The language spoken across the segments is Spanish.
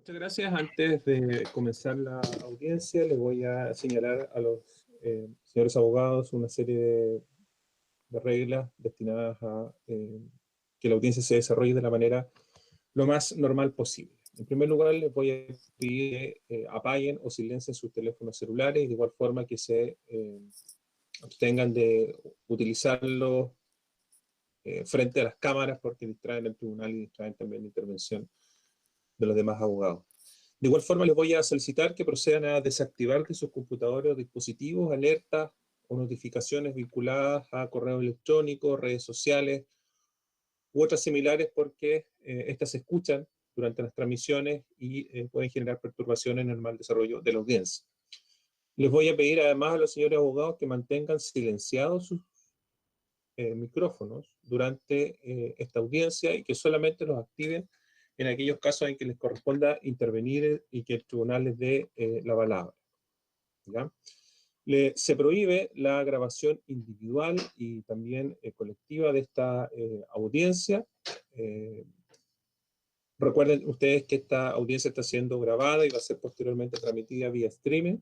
Muchas gracias. Antes de comenzar la audiencia, les voy a señalar a los señores abogados una serie de reglas destinadas a que la audiencia se desarrolle de la manera lo más normal posible. En primer lugar, les voy a pedir que apaguen o silencien sus teléfonos celulares, de igual forma que se abstengan de utilizarlos frente a las cámaras porque distraen al tribunal y distraen también la intervención de los demás abogados. De igual forma, les voy a solicitar que procedan a desactivar de sus computadores o dispositivos alertas o notificaciones vinculadas a correo electrónico, redes sociales u otras similares porque estas se escuchan durante las transmisiones y pueden generar perturbaciones en el normal desarrollo de la audiencia. Les voy a pedir además a los señores abogados que mantengan silenciados sus micrófonos durante esta audiencia y que solamente los activen en aquellos casos en que les corresponda intervenir y que el tribunal les dé la palabra. ¿Ya? Se prohíbe la grabación individual y también colectiva de esta audiencia. Recuerden ustedes que esta audiencia está siendo grabada y va a ser posteriormente transmitida vía streaming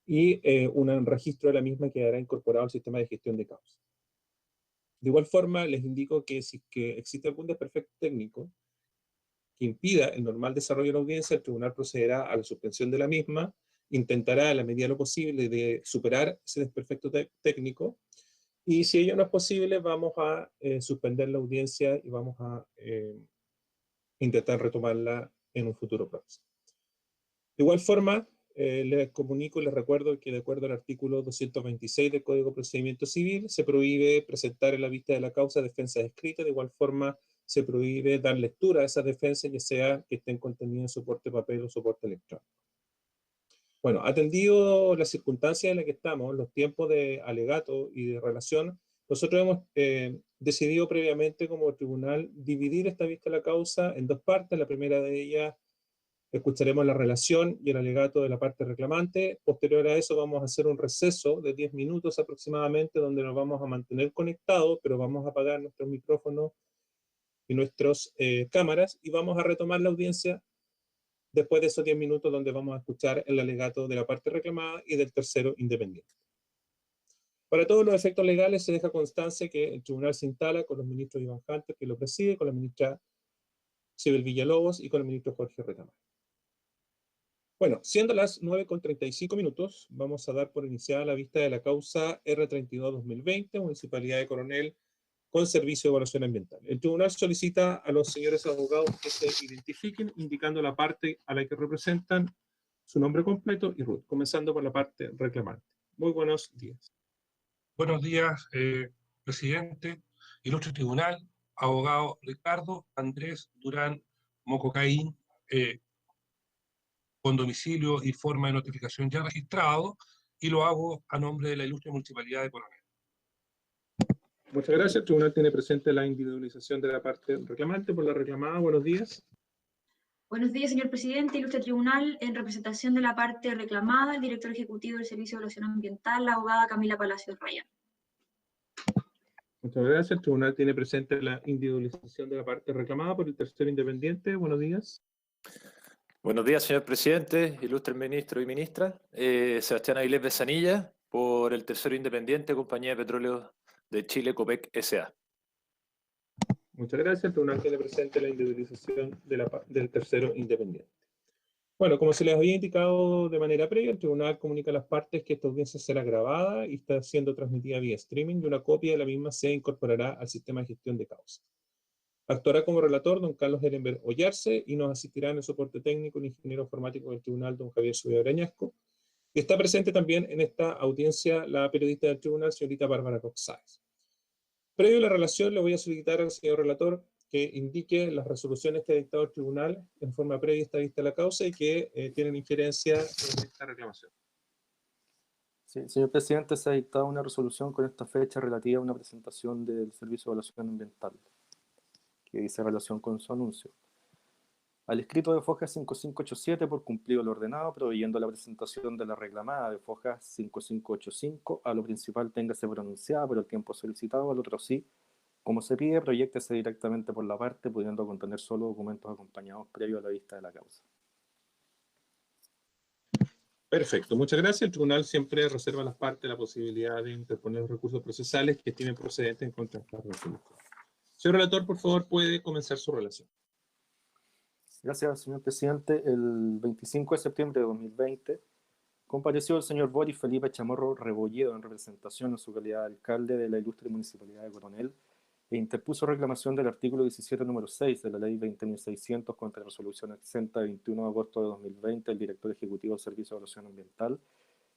y un registro de la misma quedará incorporado al sistema de gestión de causas. De igual forma, les indico que si que existe algún desperfecto técnico que impida el normal desarrollo de la audiencia, el tribunal procederá a la suspensión de la misma, intentará a la medida de lo posible de superar ese desperfecto técnico, y si ello no es posible, vamos a suspender la audiencia y vamos a intentar retomarla en un futuro próximo. De igual forma, les comunico y les recuerdo que de acuerdo al artículo 226 del Código de Procedimiento Civil, se prohíbe presentar en la vista de la causa defensas escritas. De igual forma, se prohíbe dar lectura a esas defensas, ya sea que estén contenidas en soporte papel o soporte electrónico. Bueno, atendido las circunstancias en las que estamos, los tiempos de alegato y de relación, nosotros hemos decidido previamente como tribunal dividir esta vista de la causa en dos partes. La primera de ellas escucharemos la relación y el alegato de la parte reclamante. Posterior a eso vamos a hacer un receso de 10 minutos aproximadamente, donde nos vamos a mantener conectados, pero vamos a apagar nuestros micrófonos y nuestras cámaras, y vamos a retomar la audiencia después de esos 10 minutos, donde vamos a escuchar el alegato de la parte reclamada y del tercero independiente. Para todos los efectos legales se deja constancia que el tribunal se instala con los ministros Iván Hunter, que lo preside, con la ministra Sibel Villalobos y con el ministro Jorge Retamayo. Bueno, siendo las 9:35, vamos a dar por iniciada la vista de la causa R32-2020, Municipalidad de Coronel, con servicio de evaluación ambiental. El tribunal solicita a los señores abogados que se identifiquen, indicando la parte a la que representan, su nombre completo y RUT, comenzando por la parte reclamante. Muy buenos días. Buenos días, presidente, ilustre tribunal, abogado Ricardo Andrés Durán Mococaín, con domicilio y forma de notificación ya registrado, y lo hago a nombre de la ilustre Municipalidad de Coronel. Muchas gracias. El tribunal tiene presente la individualización de la parte reclamante por la reclamada. Buenos días. Buenos días, señor presidente, ilustre tribunal. En representación de la parte reclamada, el director ejecutivo del Servicio de Evaluación Ambiental, la abogada Camila Palacios Ryan. Muchas gracias. El tribunal tiene presente la individualización de la parte reclamada por el tercero independiente. Buenos días. Buenos días, señor presidente, ilustre ministro y ministra. Sebastián Avilés Besanilla, por el tercero independiente, Compañía de Petróleos de Chile, COPEC S.A. Muchas gracias. El tribunal tiene presente la individualización del tercero independiente. Bueno, como se les había indicado de manera previa, el tribunal comunica a las partes que esta audiencia será grabada y está siendo transmitida vía streaming, y una copia de la misma se incorporará al sistema de gestión de causa. Actuará como relator don Carlos Herenberg Ollarse, y nos asistirá en el soporte técnico el ingeniero informático del tribunal, don Javier Saavedra Añasco. Y está presente también en esta audiencia la periodista del tribunal, señorita Bárbara Cox Sáez. Previo a la relación, le voy a solicitar al señor relator que indique las resoluciones que ha dictado el tribunal en forma previa a esta vista de la causa y que tienen injerencia en esta reclamación. Sí, señor presidente, se ha dictado una resolución con esta fecha relativa a una presentación del Servicio de Evaluación Ambiental, que dice relación con su anuncio. Al escrito de Foja 5587 por cumplido lo ordenado, proveyendo la presentación de la reclamada de Foja 5585, a lo principal téngase pronunciada por el tiempo solicitado, al otro sí, Como se pide, proyéctese directamente por la parte, pudiendo contener solo documentos acompañados previo a la vista de la causa. Perfecto, muchas gracias. El tribunal siempre reserva a las partes la posibilidad de interponer recursos procesales que estimen procedentes en contra de esta resolución. Señor relator, por favor, puede comenzar su relación. Gracias, señor presidente. El 25 de septiembre de 2020 compareció el señor Boris Felipe Chamorro Rebolledo en representación en su calidad de alcalde de la ilustre municipalidad de Coronel e interpuso reclamación del artículo 17, número 6 de la ley 20.600 contra la resolución exenta de 21 de agosto de 2020 del director ejecutivo del Servicio de Evaluación Ambiental,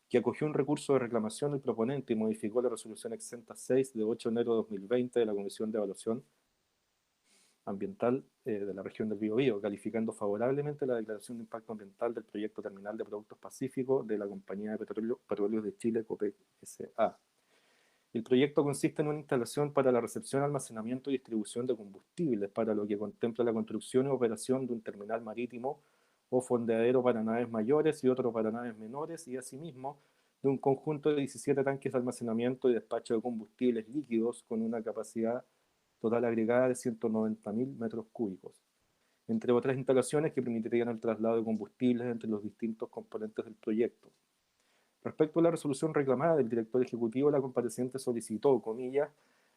que acogió un recurso de reclamación del proponente y modificó la resolución exenta 6 de 8 de enero de 2020 de la Comisión de Evaluación Ambiental de la región del Biobío, calificando favorablemente la declaración de impacto ambiental del proyecto terminal de productos pacíficos de la Compañía de Petróleos de Chile, COPEC S.A. El proyecto consiste en una instalación para la recepción, almacenamiento y distribución de combustibles, para lo que contempla la construcción y operación de un terminal marítimo o fondeadero para naves mayores y otro para naves menores, y asimismo de un conjunto de 17 tanques de almacenamiento y despacho de combustibles líquidos con una capacidad total agregada de 190.000 metros cúbicos, entre otras instalaciones que permitirían el traslado de combustibles entre los distintos componentes del proyecto. Respecto a la resolución reclamada del director ejecutivo, la compareciente solicitó, comillas,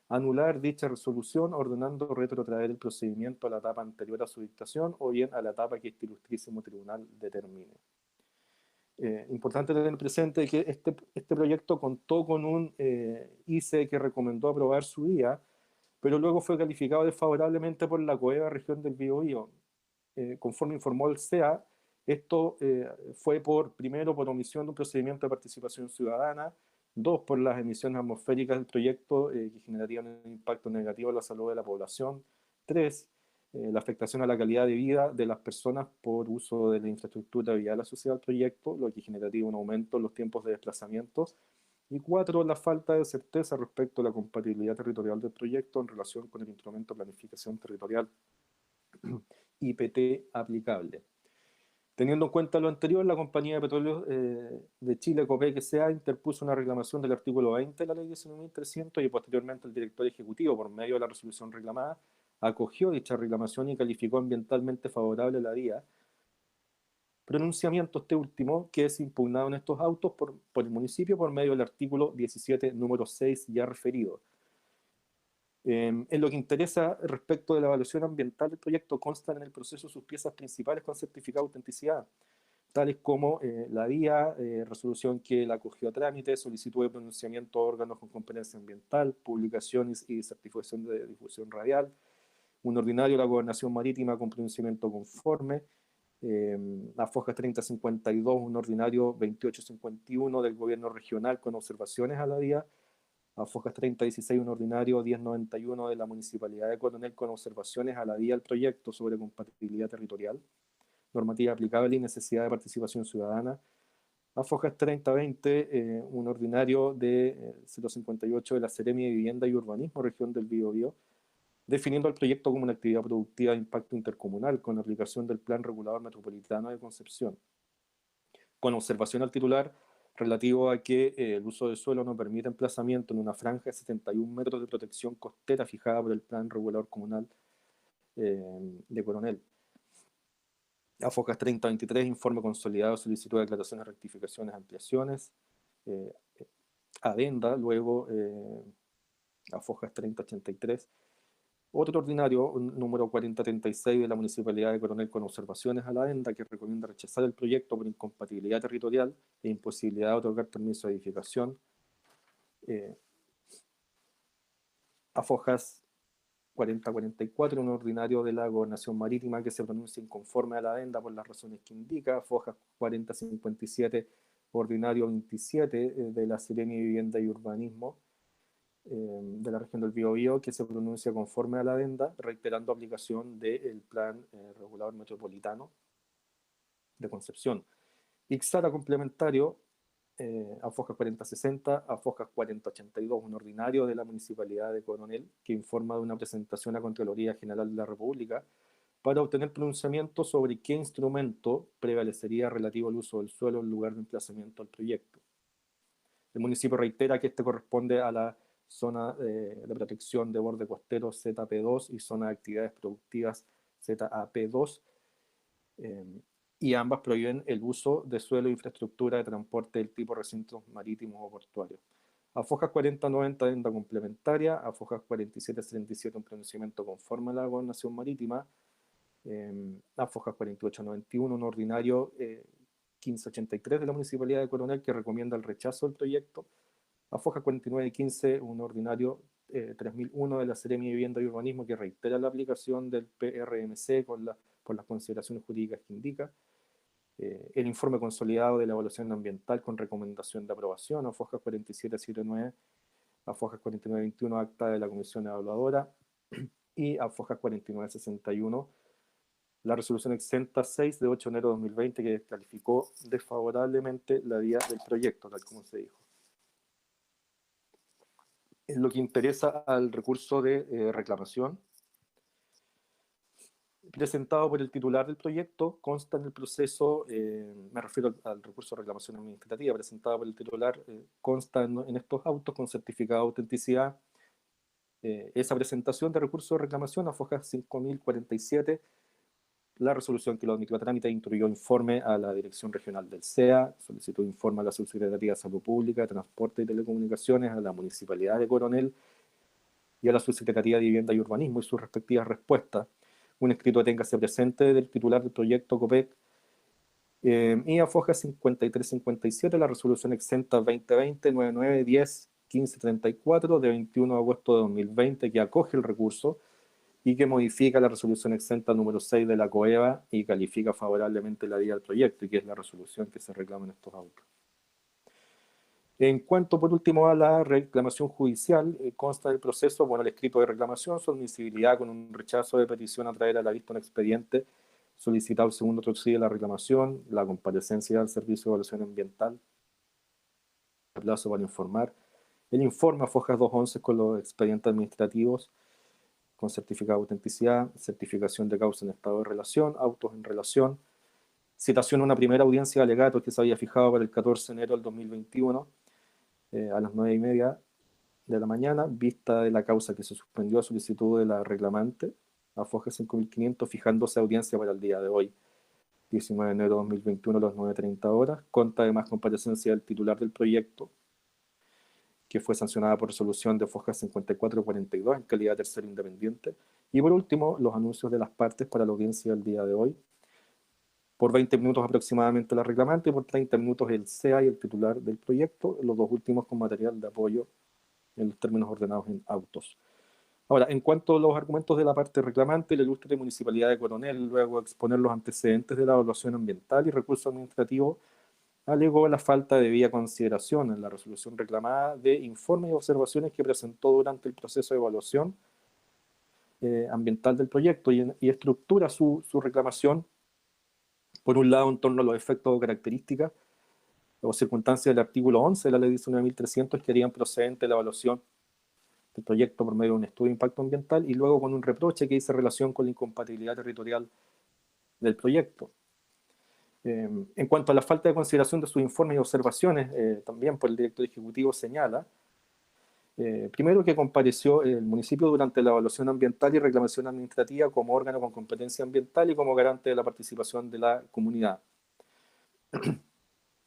anular dicha resolución ordenando retrotraer el procedimiento a la etapa anterior a su dictación o bien a la etapa que este ilustrísimo tribunal determine. Importante tener presente que este proyecto contó con un ICE que recomendó aprobar su día, pero luego fue calificado desfavorablemente por la COEVA región del Biobío. Conforme informó el CEA, esto fue primero por omisión de un procedimiento de participación ciudadana, 2 por las emisiones atmosféricas del proyecto que generarían un impacto negativo en la salud de la población, 3 la afectación a la calidad de vida de las personas por uso de la infraestructura vial asociada al proyecto, lo que generaría un aumento en los tiempos de desplazamiento, y 4 la falta de certeza respecto a la compatibilidad territorial del proyecto en relación con el instrumento de planificación territorial IPT aplicable. Teniendo en cuenta lo anterior, la Compañía de Petróleos de Chile, COPEC S.A., interpuso una reclamación del artículo 20 de la ley 19.300 y posteriormente el director ejecutivo, por medio de la resolución reclamada, acogió dicha reclamación y calificó ambientalmente favorable la vía. Pronunciamiento este último, que es impugnado en estos autos por el municipio por medio del artículo 17, número 6 ya referido. En lo que interesa respecto de la evaluación ambiental del proyecto, constan en el proceso sus piezas principales con certificado de autenticidad, tales como la vía, resolución que la acogió a trámite, solicitud de pronunciamiento a órganos con competencia ambiental, publicaciones y certificación de difusión radial, un ordinario de la Gobernación Marítima con pronunciamiento conforme, la foja 3052, un ordinario 2851 del Gobierno Regional con observaciones a la vía, a fojas 3016, un ordinario 1091 de la Municipalidad de Coronel con observaciones a la vía del proyecto sobre compatibilidad territorial, normativa aplicable y necesidad de participación ciudadana, a fojas 3020, un ordinario de 058 de la Seremi de Vivienda y Urbanismo, región del Biobío, definiendo el proyecto como una actividad productiva de impacto intercomunal con aplicación del Plan Regulador Metropolitano de Concepción, con observación al titular relativo a que el uso del suelo no permite emplazamiento en una franja de 71 metros de protección costera fijada por el Plan Regulador Comunal de Coronel. A fojas 3023, informe consolidado, solicitud de declaraciones, rectificaciones, ampliaciones. Adenda, luego, a fojas 3083. Otro ordinario, número 4036 de la Municipalidad de Coronel con observaciones a la adenda que recomienda rechazar el proyecto por incompatibilidad territorial e imposibilidad de otorgar permiso de edificación. A fojas 4044, un ordinario de la Gobernación Marítima que se pronuncia inconforme a la adenda por las razones que indica. Fojas 4057, ordinario 27 de la Seremi de Vivienda y Urbanismo de la región del Biobío que se pronuncia conforme a la adenda, reiterando aplicación del Plan Regulador Metropolitano de Concepción. Ixara complementario a fojas 4060, a fojas 4082, un ordinario de la Municipalidad de Coronel que informa de una presentación a Contraloría General de la República para obtener pronunciamiento sobre qué instrumento prevalecería relativo al uso del suelo en lugar de emplazamiento al proyecto. El municipio reitera que este corresponde a la zona de protección de borde costero ZP2 y zona de actividades productivas ZAP2, y ambas prohíben el uso de suelo e infraestructura de transporte del tipo recintos marítimos o portuarios. AFOJAS 4090, adenda complementaria. AFOJAS 4777, un pronunciamiento conforme a la gobernación marítima. AFOJAS 4891, un ordinario 1583 de la Municipalidad de Coronel que recomienda el rechazo del proyecto. AFOJAS 4915, un ordinario 3001 de la Seremi de Vivienda y Urbanismo que reitera la aplicación del PRMC por las consideraciones jurídicas que indica. El informe consolidado de la evaluación ambiental con recomendación de aprobación, AFOJAS 4779, AFOJAS 4921, acta de la Comisión Evaluadora, y AFOJAS 4961, la resolución exenta 6 de 8 de enero de 2020 que calificó desfavorablemente la vía del proyecto, tal como se dijo. En lo que interesa al recurso de reclamación, presentado por el titular del proyecto, consta en el proceso, me refiero al recurso de reclamación administrativa, presentado por el titular, consta en estos autos con certificado de autenticidad, esa presentación de recurso de reclamación, AFOJAS 5047, la resolución que lo admitió a trámite instruyó informe a la Dirección Regional del SEA, solicitó informe a la Subsecretaría de Salud Pública, Transporte y Telecomunicaciones, a la Municipalidad de Coronel y a la Subsecretaría de Vivienda y Urbanismo y sus respectivas respuestas. Un escrito téngase presente del titular del proyecto COPEC, y AFOJAS 5357, la resolución exenta 2020 9910 1534 de 21 de agosto de 2020 que acoge el recurso y que modifica la resolución exenta número 6 de la COEVA y califica favorablemente la vía del proyecto, y que es la resolución que se reclama en estos autos. En cuanto, por último, a la reclamación judicial, consta del proceso, bueno, el escrito de reclamación, su admisibilidad con un rechazo de petición a traer a la vista un expediente solicitado el segundo trocito de la reclamación, la comparecencia del Servicio de Evaluación Ambiental, el plazo para informar, el informe AFOJAS 211 con los expedientes administrativos, con certificado de autenticidad, certificación de causa en estado de relación, autos en relación, citación a una primera audiencia de alegatos que se había fijado para el 14 de enero del 2021 a las 9:30 de la mañana, vista de la causa que se suspendió a solicitud de la reclamante, AFOJAS 5500, fijándose audiencia para el día de hoy, 19 de enero de 2021 a las 9:30 horas, consta además comparecencia del titular del proyecto, que fue sancionada por resolución de AFOJAS 5442 en calidad de tercero independiente. Y por último, los anuncios de las partes para la audiencia del día de hoy. Por 20 minutos aproximadamente la reclamante y por 30 minutos el SEA y el titular del proyecto, los dos últimos con material de apoyo en los términos ordenados en autos. Ahora, en cuanto a los argumentos de la parte reclamante, la ilustre Municipalidad de Coronel, luego de exponer los antecedentes de la evaluación ambiental y recurso administrativo, alegó la falta de debida consideración en la resolución reclamada de informes y observaciones que presentó durante el proceso de evaluación ambiental del proyecto y estructura su reclamación, por un lado, en torno a los efectos o características o circunstancias del artículo 11 de la ley 19.300 que harían procedente la evaluación del proyecto por medio de un estudio de impacto ambiental, y luego con un reproche que dice relación con la incompatibilidad territorial del proyecto. En cuanto a la falta de consideración de sus informes y observaciones, también por el director ejecutivo señala, primero, que compareció el municipio durante la evaluación ambiental y reclamación administrativa como órgano con competencia ambiental y como garante de la participación de la comunidad.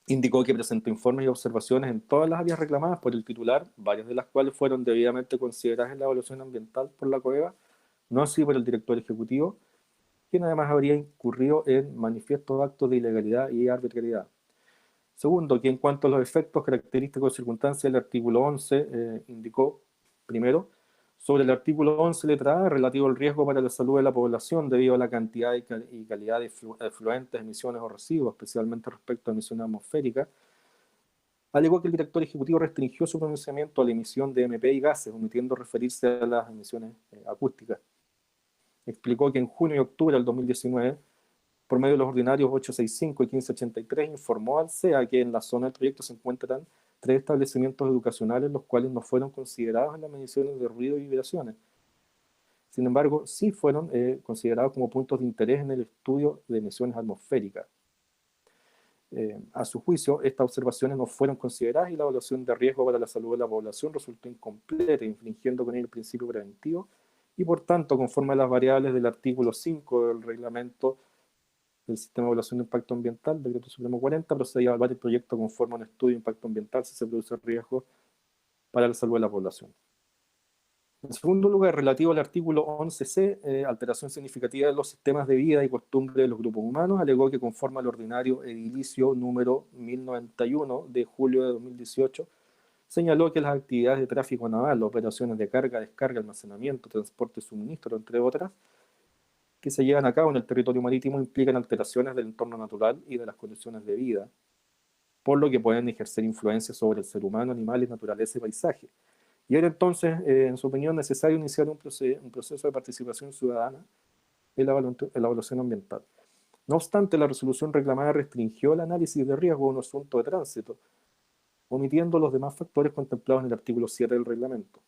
Indicó que presentó informes y observaciones en todas las áreas reclamadas por el titular, varias de las cuales fueron debidamente consideradas en la evaluación ambiental por la COEVA, no así por el director ejecutivo, quien además habría incurrido en manifiestos actos de ilegalidad y arbitrariedad. Segundo, que en cuanto a los efectos, característicos y circunstancias del artículo 11, indicó, primero, sobre el artículo 11, letra A, relativo al riesgo para la salud de la población debido a la cantidad y calidad de efluentes, emisiones o residuos, especialmente respecto a emisiones atmosféricas, alegó que el director ejecutivo restringió su pronunciamiento a la emisión de MP y gases, omitiendo referirse a las emisiones acústicas. Explicó que en junio y octubre del 2019, por medio de los ordinarios 865 y 1583, informó al SEA que en la zona del proyecto se encuentran 3 establecimientos educacionales, los cuales no fueron considerados en las mediciones de ruido y vibraciones. Sin embargo, sí fueron considerados como puntos de interés en el estudio de emisiones atmosféricas. A su juicio, estas observaciones no fueron consideradas y la evaluación de riesgo para la salud de la población resultó incompleta, infringiendo con ello el principio preventivo y, por tanto, conforme a las variables del artículo 5 del reglamento del Sistema de Evaluación de Impacto Ambiental, Decreto Supremo 40, procedía a evaluar el proyecto conforme a un estudio de impacto ambiental si se produce riesgo para la salud de la población. En segundo lugar, relativo al artículo 11c, alteración significativa de los sistemas de vida y costumbres de los grupos humanos, alegó que conforme al ordinario edilicio número 1091 de julio de 2018, señaló que las actividades de tráfico naval, operaciones de carga, descarga, almacenamiento, transporte y suministro, entre otras, que se llevan a cabo en el territorio marítimo implican alteraciones del entorno natural y de las condiciones de vida, por lo que pueden ejercer influencia sobre el ser humano, animales, naturaleza y paisaje. Y era entonces, en su opinión, necesario iniciar un proceso de participación ciudadana en la evaluación ambiental. No obstante, la resolución reclamada restringió el análisis de riesgo a un asunto de tránsito, omitiendo los demás factores contemplados en el artículo 7 del reglamento.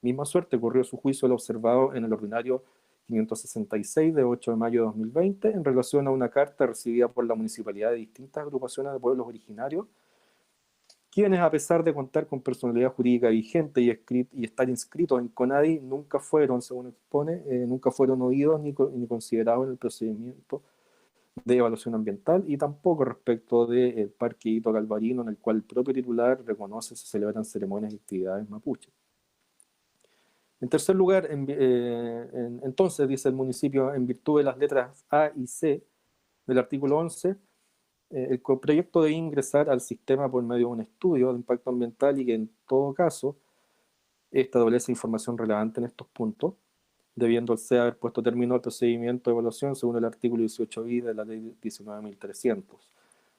Misma suerte ocurrió a su juicio lo observado en el ordinario 566 de 8 de mayo de 2020 en relación a una carta recibida por la municipalidad de distintas agrupaciones de pueblos originarios, quienes, a pesar de contar con personalidad jurídica vigente y estar inscritos en CONADI, nunca fueron, según expone, nunca fueron oídos ni considerados en el procedimiento de evaluación ambiental y tampoco respecto del Parque Hito Calvarino, en el cual el propio titular reconoce se celebran ceremonias y actividades mapuche. En tercer lugar, entonces, dice el municipio, en virtud de las letras A y C del artículo 11, el proyecto debe ingresar al sistema por medio de un estudio de impacto ambiental y que en todo caso establece información relevante en estos puntos, debiendo el SEA haber puesto término al procedimiento de evaluación según el artículo 18bis de la ley 19.300.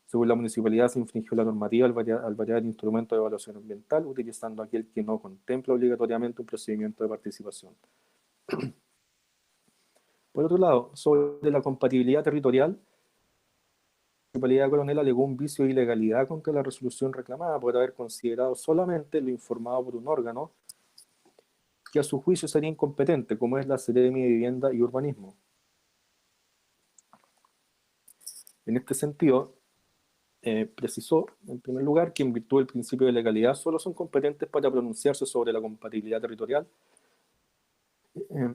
Según la municipalidad, se infringió la normativa al variar el instrumento de evaluación ambiental, utilizando aquel que no contempla obligatoriamente un procedimiento de participación. Por otro lado, sobre la compatibilidad territorial, la municipalidad de Coronel alegó un vicio de ilegalidad contra la resolución reclamada por haber considerado solamente lo informado por un órgano que a su juicio sería incompetente, como es la Seremi de Vivienda y Urbanismo. En este sentido, precisó, en primer lugar, que en virtud del principio de legalidad solo son competentes para pronunciarse sobre la compatibilidad territorial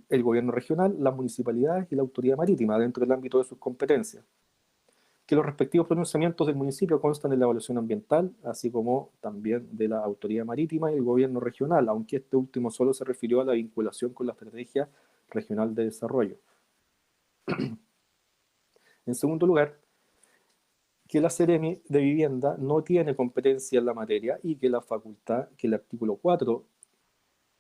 el gobierno regional, las municipalidades y la autoridad marítima dentro del ámbito de sus competencias. Que los respectivos pronunciamientos del municipio constan en la evaluación ambiental, así como también de la autoridad marítima y el gobierno regional, aunque este último solo se refirió a la vinculación con la estrategia regional de desarrollo. En segundo lugar, que la Seremi de Vivienda no tiene competencia en la materia y que la facultad que el artículo 4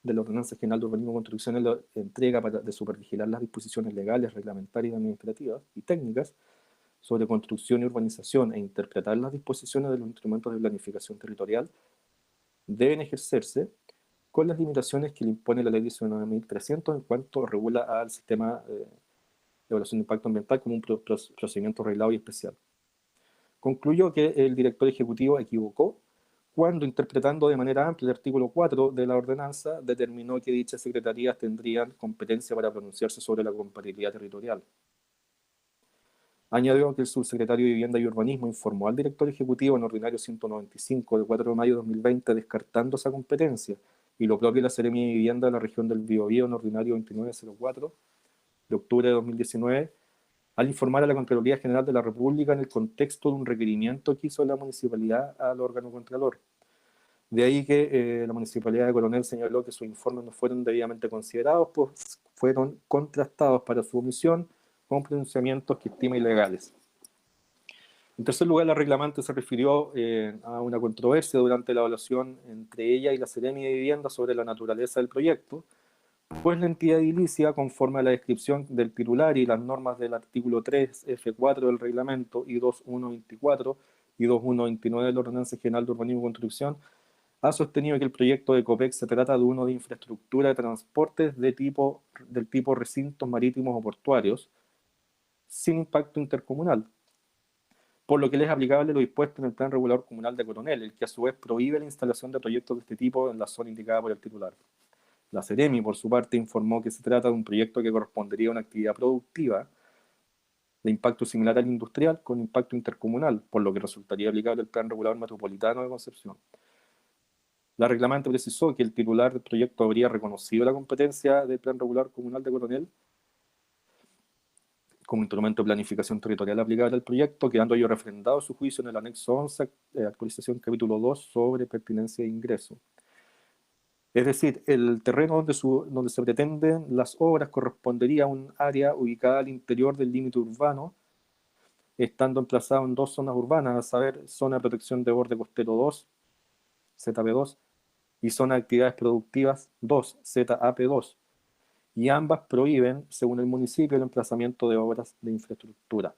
de la Ordenanza General de Urbanismo y Construcción le entrega de supervigilar las disposiciones legales, reglamentarias, administrativas y técnicas sobre construcción y urbanización e interpretar las disposiciones de los instrumentos de planificación territorial deben ejercerse con las limitaciones que le impone la ley 19.300 en cuanto regula al sistema de evaluación de impacto ambiental como un procedimiento reglado y especial. Concluyó que el director ejecutivo equivocó cuando, interpretando de manera amplia el artículo 4 de la ordenanza, determinó que dichas secretarías tendrían competencia para pronunciarse sobre la compatibilidad territorial. Añadió que el subsecretario de Vivienda y Urbanismo informó al director ejecutivo en ordinario 195 de 4 de mayo de 2020 descartando esa competencia, y lo propio la Seremi de Vivienda de la región del Biobío en ordinario 2904 de octubre de 2019, al informar a la Contraloría General de la República en el contexto de un requerimiento que hizo la municipalidad al órgano contralor. De ahí que la municipalidad de Coronel señaló que sus informes no fueron debidamente considerados, pues fueron contrastados para su omisión con pronunciamientos que estima ilegales. En tercer lugar, la reclamante se refirió a una controversia durante la evaluación entre ella y la Seremi de Vivienda sobre la naturaleza del proyecto, pues la entidad edilicia, conforme a la descripción del titular y las normas del artículo 3F4 del reglamento y 2.1.24 y 2.1.29 de la Ordenanza General de Urbanismo y Construcción, ha sostenido que el proyecto de COPEC se trata de uno de infraestructura de transportes del tipo recintos marítimos o portuarios, sin impacto intercomunal, por lo que le es aplicable lo dispuesto en el Plan Regulador Comunal de Coronel, el que a su vez prohíbe la instalación de proyectos de este tipo en la zona indicada por el titular. La Seremi, por su parte, informó que se trata de un proyecto que correspondería a una actividad productiva de impacto similar al industrial con impacto intercomunal, por lo que resultaría aplicable el Plan Regulador Metropolitano de Concepción. La reclamante precisó que el titular del proyecto habría reconocido la competencia del Plan Regulador Comunal de Coronel como instrumento de planificación territorial aplicable al proyecto, quedando ello refrendado su juicio en el anexo 11, actualización capítulo 2, sobre pertinencia de ingreso. Es decir, el terreno donde se pretenden las obras correspondería a un área ubicada al interior del límite urbano, estando emplazado en dos zonas urbanas, a saber, zona de protección de borde costero 2, ZB2, y zona de actividades productivas 2, ZAP2, y ambas prohíben, según el municipio, el emplazamiento de obras de infraestructura.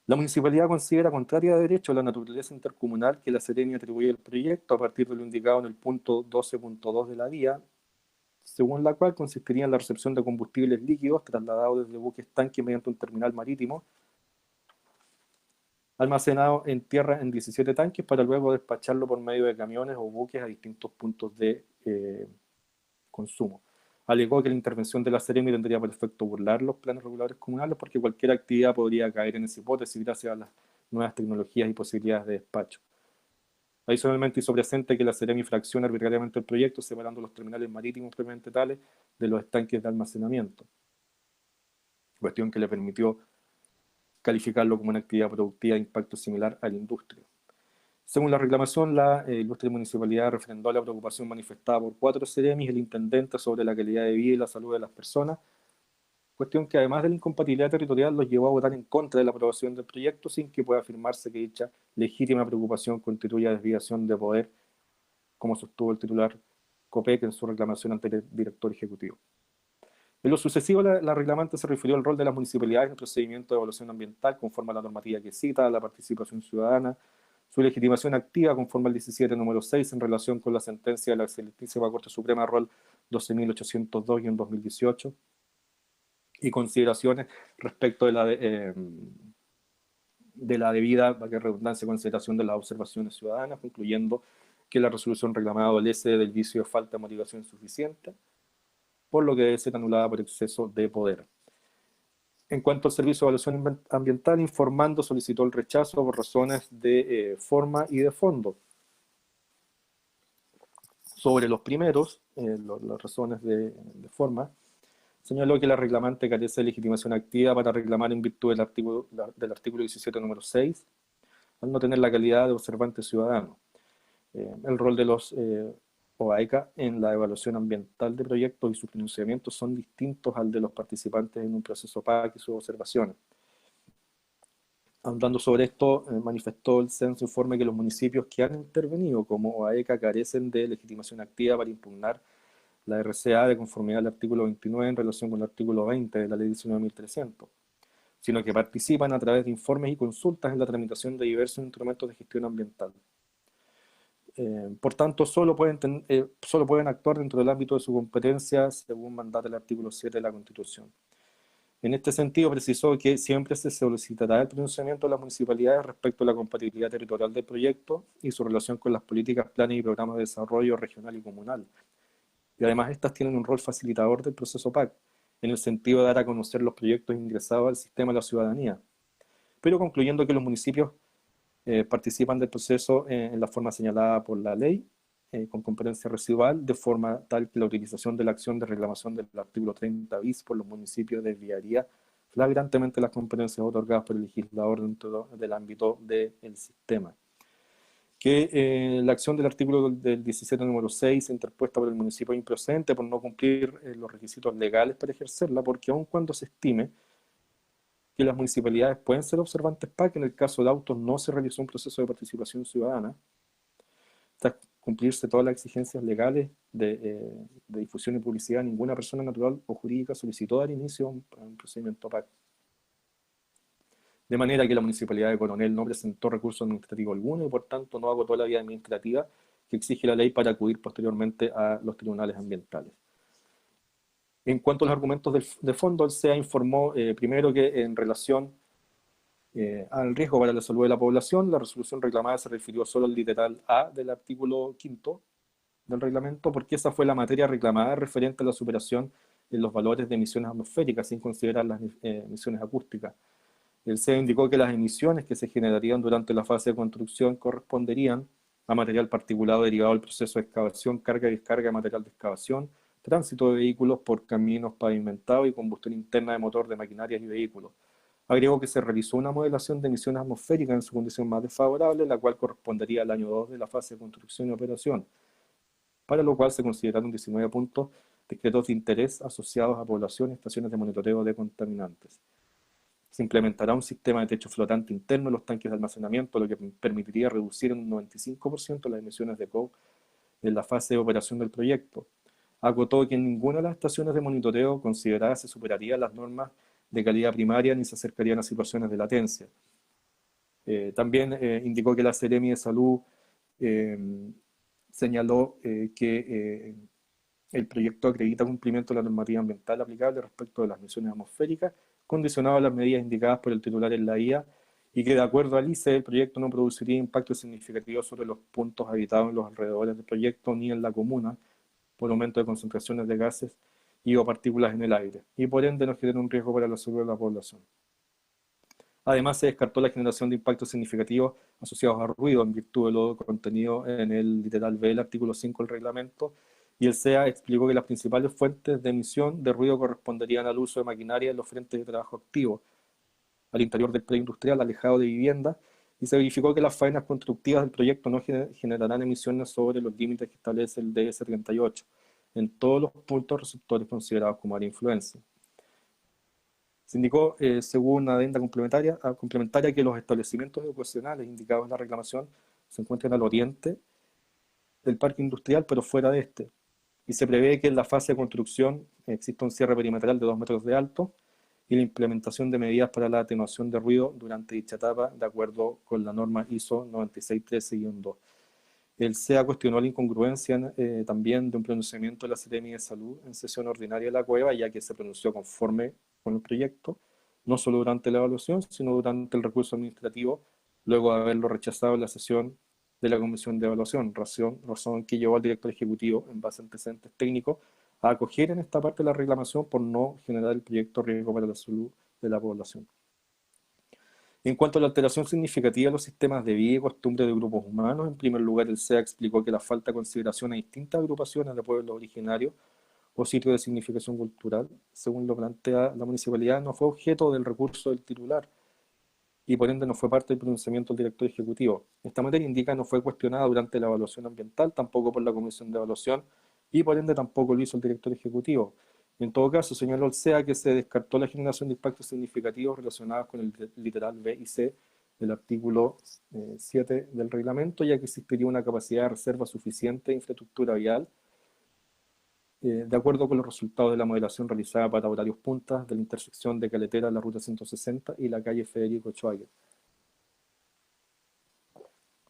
La municipalidad considera contraria de derecho la naturaleza intercomunal que la Seremi atribuye al proyecto a partir de lo indicado en el punto 12.2 de la vía, según la cual consistiría en la recepción de combustibles líquidos trasladados desde buques tanque mediante un terminal marítimo, almacenado en tierra en 17 tanques para luego despacharlo por medio de camiones o buques a distintos puntos de consumo. Alegó que la intervención de la Seremi tendría por efecto burlar los planes regulares comunales porque cualquier actividad podría caer en esa hipótesis gracias a las nuevas tecnologías y posibilidades de despacho. Adicionalmente hizo presente que la Seremi fracciona arbitrariamente el proyecto separando los terminales marítimos propiamente tales de los estanques de almacenamiento, cuestión que le permitió calificarlo como una actividad productiva de impacto similar a la industria. Según la reclamación, la ilustre municipalidad refrendó la preocupación manifestada por 4 Seremis y el intendente sobre la calidad de vida y la salud de las personas, cuestión que además de la incompatibilidad territorial los llevó a votar en contra de la aprobación del proyecto sin que pueda afirmarse que dicha legítima preocupación constituya desviación de poder, como sostuvo el titular COPEC en su reclamación ante el director ejecutivo. En lo sucesivo, la reclamante se refirió al rol de las municipalidades en el procedimiento de evaluación ambiental conforme a la normativa que cita, la participación ciudadana, su legitimación activa conforme al 17 número 6 en relación con la sentencia de la Excelentísima Corte Suprema Rol 12.802-2018 y consideraciones respecto de la debida, para que redundancia, consideración de las observaciones ciudadanas, concluyendo que la resolución reclamada adolece del vicio de falta de motivación suficiente, por lo que debe ser anulada por exceso de poder. En cuanto al Servicio de Evaluación Ambiental, informando, solicitó el rechazo por razones de forma y de fondo. Sobre los primeros, las razones de forma, señaló que la reclamante carece de legitimación activa para reclamar en virtud del artículo 17 número 6, al no tener la calidad de observante ciudadano. El rol de los OAECA en la evaluación ambiental de proyectos y sus pronunciamientos son distintos al de los participantes en un proceso PAC y sus observaciones. Andando sobre esto, manifestó el censo informe que los municipios que han intervenido como OAECA carecen de legitimación activa para impugnar la RCA de conformidad al artículo 29 en relación con el artículo 20 de la ley 19.300, sino que participan a través de informes y consultas en la tramitación de diversos instrumentos de gestión ambiental. Por tanto, solo pueden actuar dentro del ámbito de su competencia según mandata el artículo 7 de la Constitución. En este sentido, precisó que siempre se solicitará el pronunciamiento de las municipalidades respecto a la compatibilidad territorial del proyecto y su relación con las políticas, planes y programas de desarrollo regional y comunal. Y además, estas tienen un rol facilitador del proceso PAC, en el sentido de dar a conocer los proyectos ingresados al sistema de la ciudadanía, pero concluyendo que los municipios participan del proceso en la forma señalada por la ley, con competencia residual, de forma tal que la utilización de la acción de reclamación del artículo 30 bis por los municipios desviaría flagrantemente las competencias otorgadas por el legislador dentro del ámbito del sistema. Que la acción del artículo del 17 número 6 interpuesta por el municipio es improcedente por no cumplir los requisitos legales para ejercerla, porque aun cuando se estime que las municipalidades pueden ser observantes PAC, en el caso de autos no se realizó un proceso de participación ciudadana, hasta cumplirse todas las exigencias legales de difusión y publicidad, ninguna persona natural o jurídica solicitó dar inicio a un procedimiento PAC. De manera que la Municipalidad de Coronel no presentó recurso administrativo alguno y por tanto no agotó la vía administrativa que exige la ley para acudir posteriormente a los tribunales ambientales. En cuanto a los argumentos de fondo, el SEA informó primero que en relación al riesgo para la salud de la población, la resolución reclamada se refirió solo al literal A del artículo 5 del reglamento, porque esa fue la materia reclamada referente a la superación en los valores de emisiones atmosféricas, sin considerar las emisiones acústicas. El SEA indicó que las emisiones que se generarían durante la fase de construcción corresponderían a material particulado derivado del proceso de excavación, carga y descarga de material de excavación, tránsito de vehículos por caminos pavimentados y combustión interna de motor de maquinarias y vehículos. Agregó que se realizó una modelación de emisiones atmosféricas en su condición más desfavorable, la cual correspondería al año 2 de la fase de construcción y operación, para lo cual se consideraron 19 puntos decretos de interés asociados a población y estaciones de monitoreo de contaminantes. Se implementará un sistema de techo flotante interno en los tanques de almacenamiento, lo que permitiría reducir en un 95% las emisiones de CO2 en la fase de operación del proyecto. Acotó que en ninguna de las estaciones de monitoreo consideradas se superarían las normas de calidad primaria ni se acercarían a situaciones de latencia. También indicó que la Seremi de Salud señaló que el proyecto acredita cumplimiento de la normativa ambiental aplicable respecto de las emisiones atmosféricas, condicionado a las medidas indicadas por el titular en la IA, y que de acuerdo al ICE el proyecto no produciría impactos significativos sobre los puntos habitados en los alrededores del proyecto ni en la comuna por aumento de concentraciones de gases y o partículas en el aire, y por ende no genera un riesgo para la salud de la población. Además, se descartó la generación de impactos significativos asociados a ruido en virtud de lo contenido en el literal B del artículo 5 del reglamento, y el SEA explicó que las principales fuentes de emisión de ruido corresponderían al uso de maquinaria en los frentes de trabajo activos, al interior del preindustrial, alejado de viviendas, y se verificó que las faenas constructivas del proyecto no generarán emisiones sobre los límites que establece el DS38 en todos los puntos receptores considerados como área de influencia. Se indicó, según una adenda complementaria, que los establecimientos educacionales indicados en la reclamación se encuentran al oriente del parque industrial, pero fuera de este, y se prevé que en la fase de construcción exista un cierre perimetral de 2 metros de alto y la implementación de medidas para la atenuación de ruido durante dicha etapa, de acuerdo con la norma ISO 9613-2. El SEA cuestionó la incongruencia también de un pronunciamiento de la Seremi de Salud en sesión ordinaria de la cueva, ya que se pronunció conforme con el proyecto, no solo durante la evaluación, sino durante el recurso administrativo, luego de haberlo rechazado en la sesión de la Comisión de Evaluación, razón que llevó al director ejecutivo, en base a antecedentes técnicos, a acoger en esta parte la reclamación por no generar el proyecto riesgo para la salud de la población. En cuanto a la alteración significativa de los sistemas de vida y costumbre de grupos humanos, en primer lugar el SEA explicó que la falta de consideración a distintas agrupaciones de pueblos originarios o sitios de significación cultural, según lo plantea la municipalidad, no fue objeto del recurso del titular y por ende no fue parte del pronunciamiento del director ejecutivo. Esta materia indica no fue cuestionada durante la evaluación ambiental, tampoco por la comisión de evaluación y por ende tampoco lo hizo el director ejecutivo. En todo caso, señaló el SEA que se descartó la generación de impactos significativos relacionados con el literal B y C del artículo 7 del reglamento, ya que existiría una capacidad de reserva suficiente de infraestructura vial, de acuerdo con los resultados de la modelación realizada para horarios puntas de la intersección de Caletera, la ruta 160 y la calle Federico Schwager.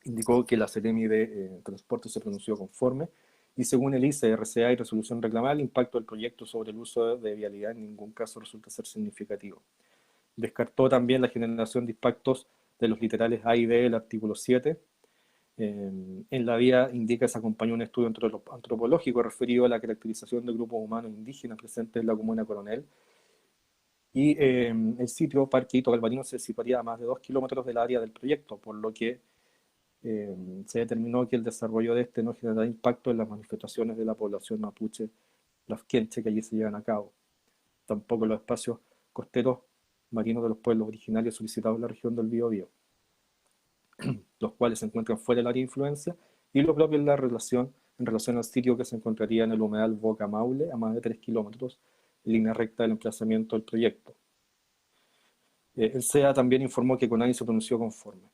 Indicó que la Seremi de Transporte se pronunció conforme, y según el ICE, RCA y resolución reclamada, el impacto del proyecto sobre el uso de vialidad en ningún caso resulta ser significativo. Descartó también la generación de impactos de los literales A y B del artículo 7. En la vía indica se acompañó un estudio antropológico referido a la caracterización de grupos humanos indígenas presentes en la comuna Coronel. Y el sitio Parque Hito Galvarino se situaría a más de 2 kilómetros del área del proyecto, por lo que se determinó que el desarrollo de este no generará impacto en las manifestaciones de la población mapuche lafkenche que allí se llevan a cabo. Tampoco los espacios costeros marinos de los pueblos originarios solicitados en la región del Biobío, los cuales se encuentran fuera del área de influencia, y lo propio en relación al sitio que se encontraría en el humedal Boca Maule, a más de 3 kilómetros, en línea recta del emplazamiento del proyecto. El SEA también informó que CONADI se pronunció conforme.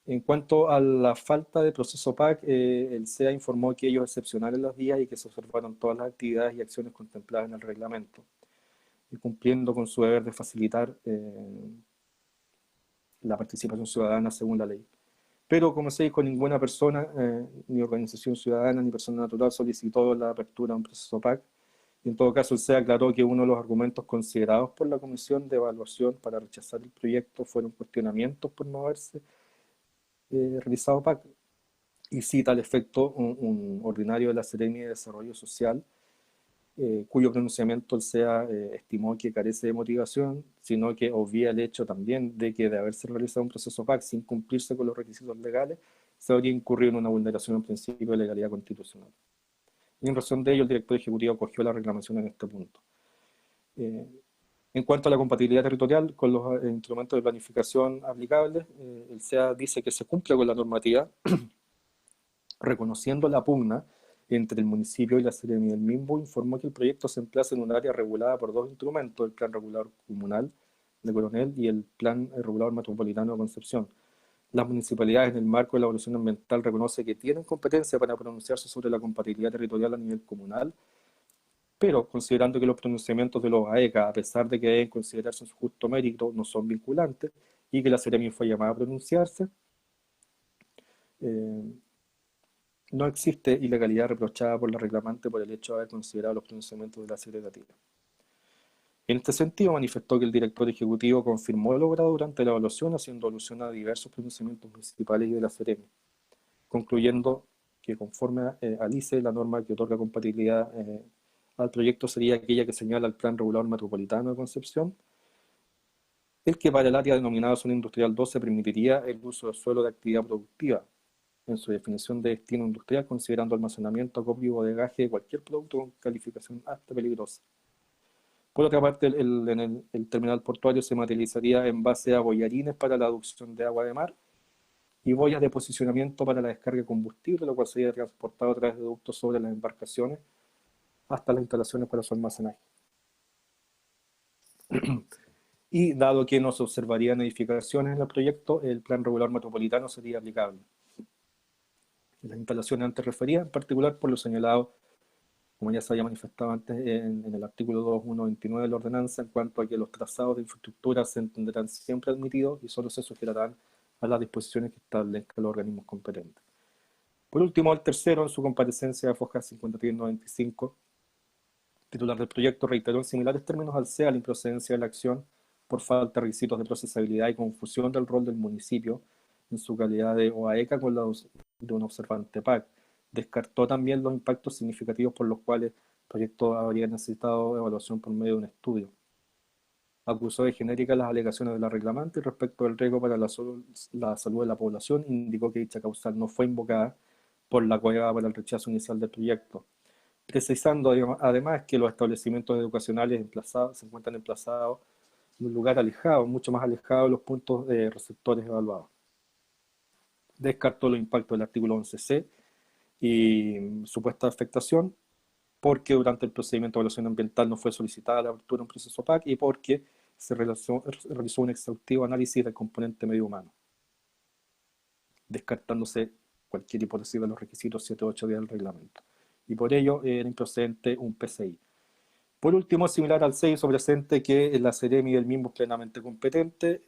En cuanto a la falta de proceso PAC, el SEA informó que ellos excepcionaron los días y que se observaron todas las actividades y acciones contempladas en el reglamento, y cumpliendo con su deber de facilitar la participación ciudadana según la ley. Pero, como se dijo, ninguna persona, ni organización ciudadana, ni persona natural solicitó la apertura de un proceso PAC. Y en todo caso, el SEA aclaró que uno de los argumentos considerados por la Comisión de Evaluación para rechazar el proyecto fueron cuestionamientos por no haberse realizado PAC, y cita al efecto un ordinario de la Seremi de Desarrollo Social, cuyo pronunciamiento el SEA estimó que carece de motivación, sino que obvia el hecho también de que de haberse realizado un proceso PAC sin cumplirse con los requisitos legales, se habría incurrido en una vulneración al principio de legalidad constitucional. Y en razón de ello, el director ejecutivo acogió la reclamación en este punto. En cuanto a la compatibilidad territorial con los instrumentos de planificación aplicables, el SEA dice que se cumple con la normativa, reconociendo la pugna entre el municipio y la Seremi del mismo, informó que el proyecto se emplaza en un área regulada por dos instrumentos, el Plan Regulador Comunal de Coronel y el Plan Regulador Metropolitano de Concepción. Las municipalidades, en el marco de la evaluación ambiental, reconoce que tienen competencia para pronunciarse sobre la compatibilidad territorial a nivel comunal, pero considerando que los pronunciamientos de los AECA, a pesar de que deben considerarse en su justo mérito, no son vinculantes, y que la Seremi fue llamada a pronunciarse, no existe ilegalidad reprochada por la reclamante por el hecho de haber considerado los pronunciamientos de la Secretaría. En este sentido, manifestó que el director ejecutivo confirmó lo logrado durante la evaluación, haciendo alusión a diversos pronunciamientos municipales y de la Seremi, concluyendo que conforme al ICE, la norma que otorga compatibilidad al proyecto sería aquella que señala el Plan Regulador Metropolitano de Concepción, el que para el área denominada Zona Industrial 2 se permitiría el uso del suelo de actividad productiva, en su definición de destino industrial, considerando almacenamiento, acopio y bodegaje de cualquier producto con calificación apta peligrosa. Por otra parte, el terminal portuario se materializaría en base a boyarines para la aducción de agua de mar y boyas de posicionamiento para la descarga de combustible, lo cual sería transportado a través de ductos sobre las embarcaciones hasta las instalaciones para su almacenaje. Y dado que no se observarían edificaciones en el proyecto, el Plan Regulador Metropolitano sería aplicable. Las instalaciones antes referidas, en particular por lo señalado, como ya se había manifestado antes en el artículo 2.1.29 de la ordenanza, en cuanto a que los trazados de infraestructura se entenderán siempre admitidos y solo se sujetarán a las disposiciones que establezcan los organismos competentes. Por último, el tercero, en su comparecencia de Foja 5395, titular del proyecto, reiteró en similares términos al SEA la improcedencia de la acción por falta de requisitos de procesabilidad y confusión del rol del municipio en su calidad de OAECA con la de un observante PAC. Descartó también los impactos significativos por los cuales el proyecto habría necesitado evaluación por medio de un estudio. Acusó de genéricas las alegaciones de la reclamante y respecto del riesgo para la salud de la población, indicó que dicha causal no fue invocada por la COEVA para el rechazo inicial del proyecto, precisando además que los establecimientos educacionales se encuentran emplazados en un lugar alejado, mucho más alejado de los puntos receptores evaluados. Descartó los impactos del artículo 11C y supuesta afectación, porque durante el procedimiento de evaluación ambiental no fue solicitada la apertura de un proceso PAC y porque se realizó un exhaustivo análisis del componente medio humano, descartándose cualquier hipótesis de los requisitos 7.8 del reglamento. Y por ello era improcedente un PCI. Por último, similar al 6, presente que la Seremi del mismo es plenamente competente,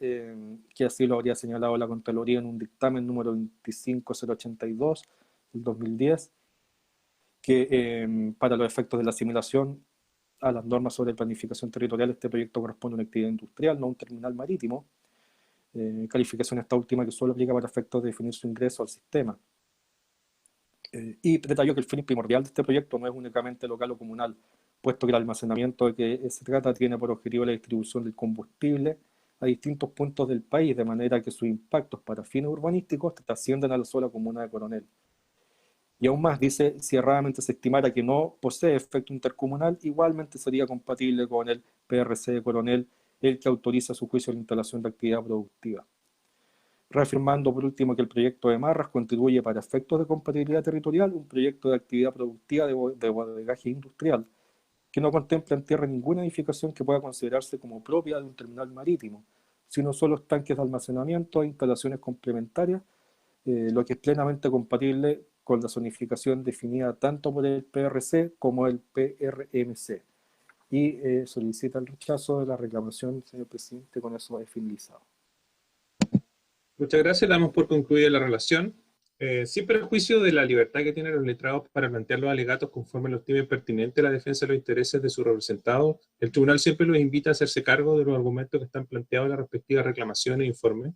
que así lo habría señalado la Contraloría en un dictamen número 25082 del 2010, que para los efectos de la asimilación a las normas sobre planificación territorial, este proyecto corresponde a una actividad industrial, no a un terminal marítimo. Calificación esta última que solo aplica para efectos de definir su ingreso al sistema. Y detalló que el fin primordial de este proyecto no es únicamente local o comunal, puesto que el almacenamiento de que se trata tiene por objetivo la distribución del combustible a distintos puntos del país, de manera que sus impactos para fines urbanísticos trascienden a la sola comuna de Coronel. Y aún más, dice, si erradamente se estimara que no posee efecto intercomunal, igualmente sería compatible con el PRC de Coronel, el que autoriza a su juicio la instalación de actividad productiva. Reafirmando por último que el proyecto de Marras contribuye para efectos de compatibilidad territorial un proyecto de actividad productiva de bodegaje industrial, que no contempla en tierra ninguna edificación que pueda considerarse como propia de un terminal marítimo, sino solo tanques de almacenamiento e instalaciones complementarias, lo que es plenamente compatible con la zonificación definida tanto por el PRC como el PRMC. Y solicita el rechazo de la reclamación, señor presidente, con eso es finalizado. Muchas gracias, damos por concluida la relación. Sin perjuicio de la libertad que tienen los letrados para plantear los alegatos conforme los estimen pertinente la defensa de los intereses de sus representados, el tribunal siempre los invita a hacerse cargo de los argumentos que están planteados en las respectivas reclamaciones e informes,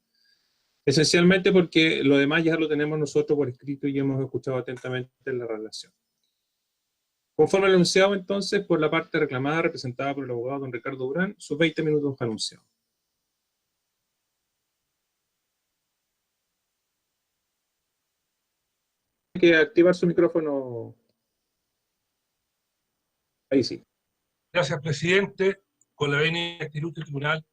esencialmente porque lo demás ya lo tenemos nosotros por escrito y hemos escuchado atentamente la relación. Conforme al enunciado, entonces, por la parte reclamada, representada por el abogado don Ricardo Durán, sus 20 minutos anunciados. Hay que activar su micrófono. Ahí sí. Gracias, presidente. Con la venia de ilustre tribunal,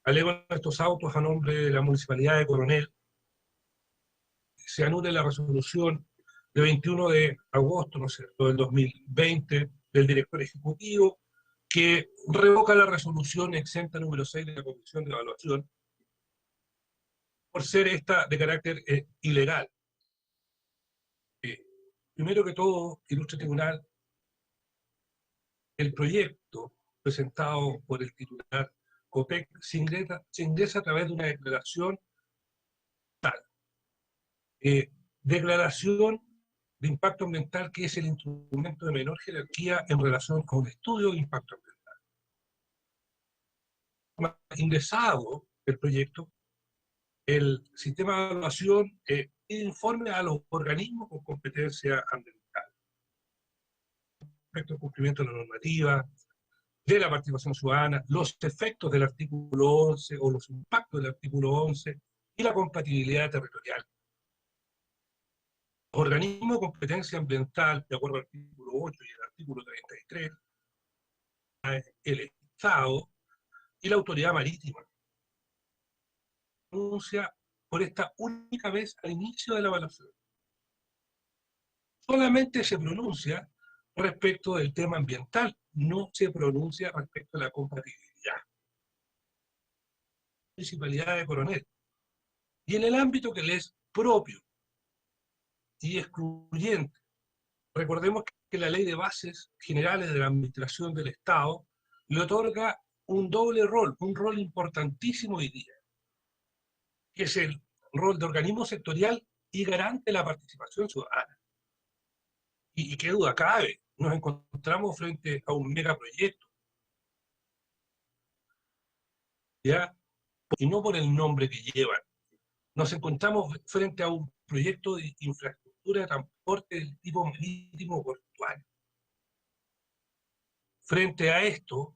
alego estos autos a nombre de la Municipalidad de Coronel. Se anule la resolución de 21 de agosto, ¿no es cierto?, del 2020 del director ejecutivo, que revoca la resolución exenta número 6 de la Comisión de Evaluación, por ser esta de carácter ilegal. Primero que todo, ilustre tribunal, el proyecto presentado por el titular COPEC se ingresa a través de una declaración tal. Declaración de impacto ambiental, que es el instrumento de menor jerarquía en relación con un estudio de impacto ambiental. Ingresado el proyecto, el sistema de evaluación informe a los organismos con competencia ambiental respecto al cumplimiento de la normativa, de la participación ciudadana, los efectos del artículo 11 o los impactos del artículo 11 y la compatibilidad territorial. Los organismos de competencia ambiental, de acuerdo al artículo 8 y el artículo 33, el Estado y la autoridad marítima, pronuncia por esta única vez al inicio de la evaluación. Solamente se pronuncia respecto del tema ambiental, no se pronuncia respecto a la compatibilidad. Municipalidad de Coronel. Y en el ámbito que le es propio y excluyente, recordemos que la Ley de Bases Generales de la Administración del Estado le otorga un doble rol, un rol importantísimo hoy día, que es el rol de organismo sectorial y garante de la participación ciudadana. Y qué duda cabe, nos encontramos frente a un megaproyecto, ¿ya? Y no por el nombre que llevan. Nos encontramos frente a un proyecto de infraestructura de transporte del tipo marítimo portuario. Frente a esto,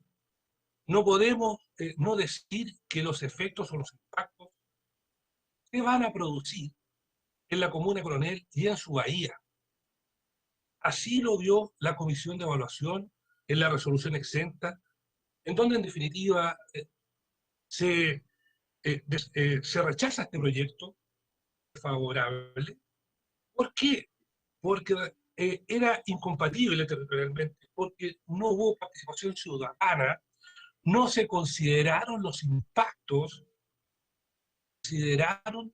no podemos no decir que los efectos o los impactos se van a producir en la comuna de Coronel y en su bahía. Así lo vio la Comisión de Evaluación en la resolución exenta, en donde en definitiva se rechaza este proyecto favorable. ¿Por qué? Porque era incompatible territorialmente, porque no hubo participación ciudadana, no se consideraron los impactos, consideraron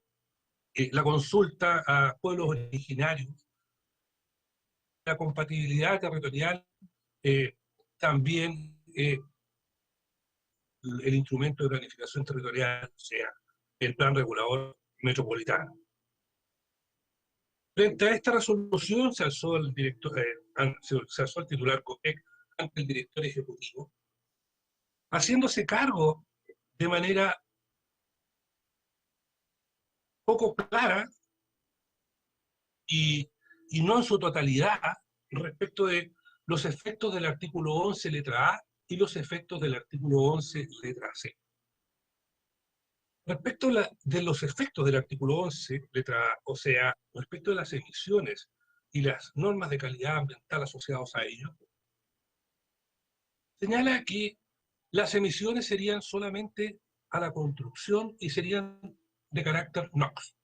la consulta a pueblos originarios, la compatibilidad territorial, también el instrumento de planificación territorial, o sea, el plan regulador metropolitano. Frente a esta resolución se alzó el titular COPEC ante el director ejecutivo, haciéndose cargo de manera poco clara y no en su totalidad respecto de los efectos del artículo 11 letra A y los efectos del artículo 11 letra C. Respecto de los efectos del artículo 11 letra A, o sea, respecto de las emisiones y las normas de calidad ambiental asociadas a ello, señala que las emisiones serían solamente a la construcción y serían de carácter NOx.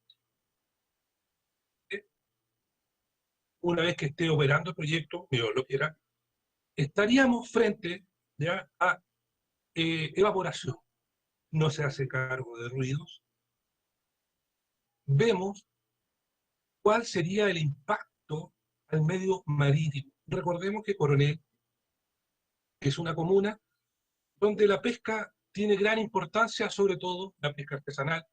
Una vez que esté operando el proyecto, Dios lo quiera, estaríamos frente ya a evaporación. No se hace cargo de ruidos. Vemos cuál sería el impacto al medio marítimo. Recordemos que Coronel es una comuna donde la pesca tiene gran importancia, sobre todo la pesca artesanal,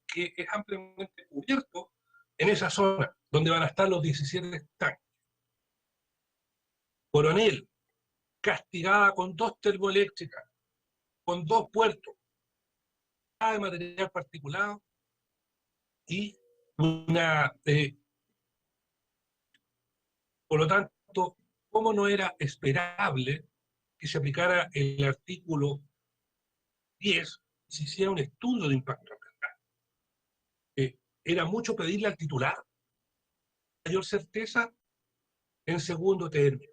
que es ampliamente cubierto en esa zona, donde van a estar los 17 tanques. Coronel, castigada con 2 termoeléctricas, con 2 puertos, de material particulado y una, por lo tanto, cómo no era esperable que se aplicara el artículo 10 si hiciera un estudio de impacto ambiental. Era mucho pedirle al titular mayor certeza en segundo término.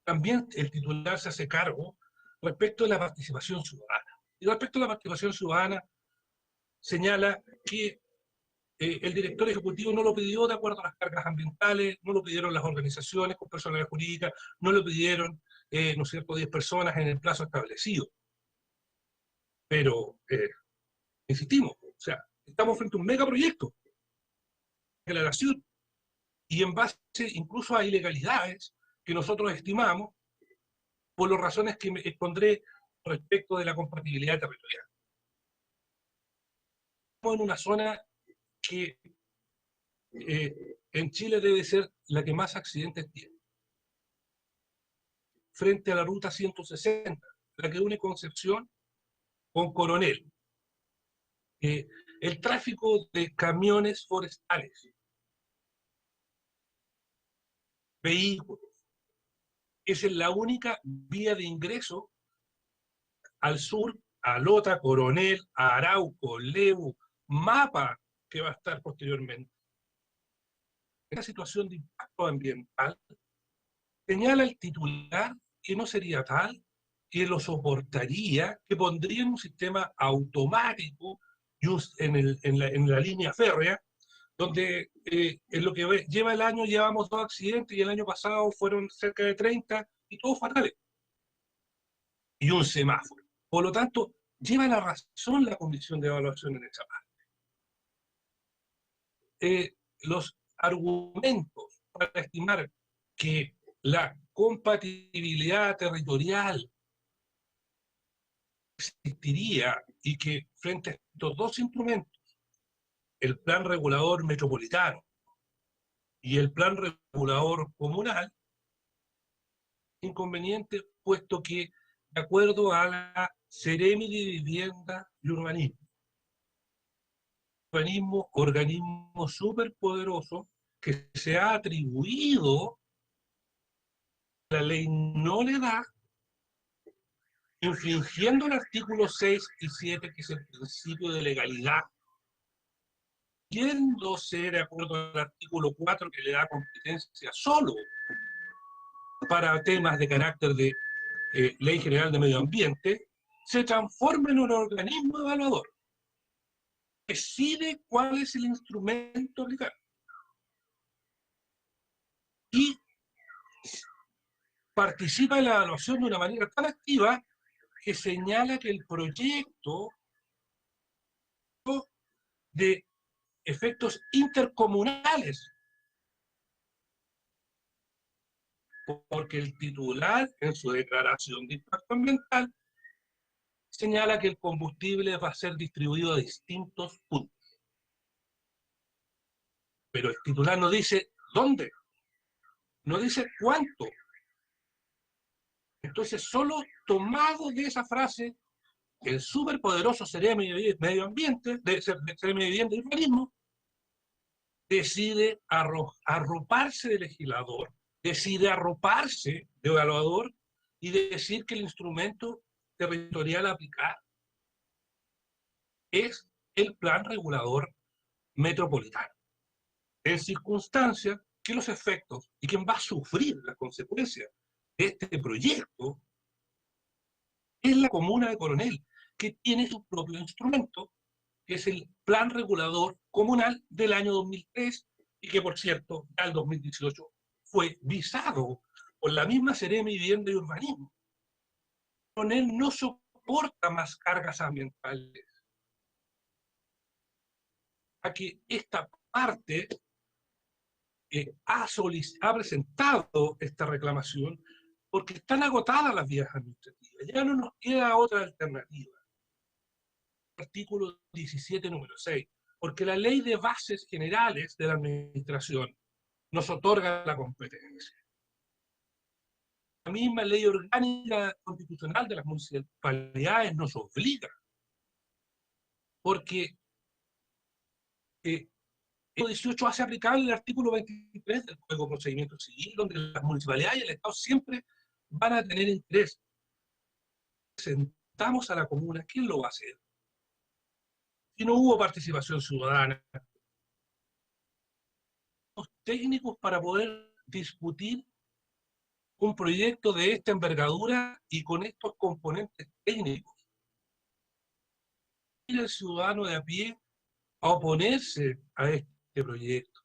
También el titular se hace cargo respecto de la participación ciudadana. Y respecto a la participación ciudadana, señala que el director ejecutivo no lo pidió de acuerdo a las cargas ambientales, no lo pidieron las organizaciones con personalidad jurídica, no lo pidieron, ¿no es cierto?, 10 personas en el plazo establecido. Pero, insistimos, o sea, estamos frente a un megaproyecto de declaración y en base incluso a ilegalidades que nosotros estimamos por las razones que me expondré respecto de la compatibilidad territorial. Estamos en una zona que en Chile debe ser la que más accidentes tiene. Frente a la ruta 160, la que une Concepción con Coronel. El tráfico de camiones forestales, vehículos, es la única vía de ingreso al sur, a Lota, Coronel, a Arauco, Lebu, Mapa, que va a estar posteriormente. Esta situación de impacto ambiental señala el titular que no sería tal, que lo soportaría, que pondría en un sistema automático en la línea férrea, donde en lo que lleva el año llevamos 2 accidentes y el año pasado fueron cerca de 30 y todos fatales. Y un semáforo. Por lo tanto, lleva la razón la comisión de evaluación en esa parte. Los argumentos para estimar que la compatibilidad territorial existiría y que frente a estos dos instrumentos, el plan regulador metropolitano y el plan regulador comunal, inconveniente, puesto que, de acuerdo a la Seremi de Vivienda y Urbanismo, organismo superpoderoso que se ha atribuido, la ley no le da, infringiendo el artículo 6 y 7, que es el principio de legalidad, yéndose de acuerdo al artículo 4, que le da competencia solo para temas de carácter de Ley General de Medio Ambiente, se transforma en un organismo evaluador. Decide cuál es el instrumento legal. Y participa en la evaluación de una manera tan activa que señala que el proyecto de efectos intercomunales, porque el titular en su declaración de impacto ambiental señala que el combustible va a ser distribuido a distintos puntos. Pero el titular no dice dónde, no dice cuánto. Entonces, solo tomado de esa frase, el superpoderoso Seremi de Medio Ambiente, Seremi de Vivienda y Urbanismo, decide arroparse de legislador, decide arroparse de evaluador y decir que el instrumento territorial a aplicar es el plan regulador metropolitano. En circunstancias que los efectos y quien va a sufrir las consecuencias de este proyecto es la comuna de Coronel, que tiene su propio instrumento, que es el Plan Regulador Comunal del año 2003, y que, por cierto, ya el 2018 fue visado por la misma Seremi de Vivienda y Urbanismo. Coronel no soporta más cargas ambientales. A que esta parte ha presentado esta reclamación porque están agotadas las vías administrativas. Ya no nos queda otra alternativa. Artículo 17, número 6. Porque la ley de bases generales de la administración nos otorga la competencia. La misma ley orgánica constitucional de las municipalidades nos obliga. Porque El 18 hace aplicable el artículo 23 del Código de Procedimiento Civil, donde las municipalidades y el Estado siempre van a tener interés. Presentamos a la comuna, ¿quién lo va a hacer? Si no hubo participación ciudadana, los técnicos para poder discutir un proyecto de esta envergadura y con estos componentes técnicos. Ir el ciudadano de a pie a oponerse a este proyecto.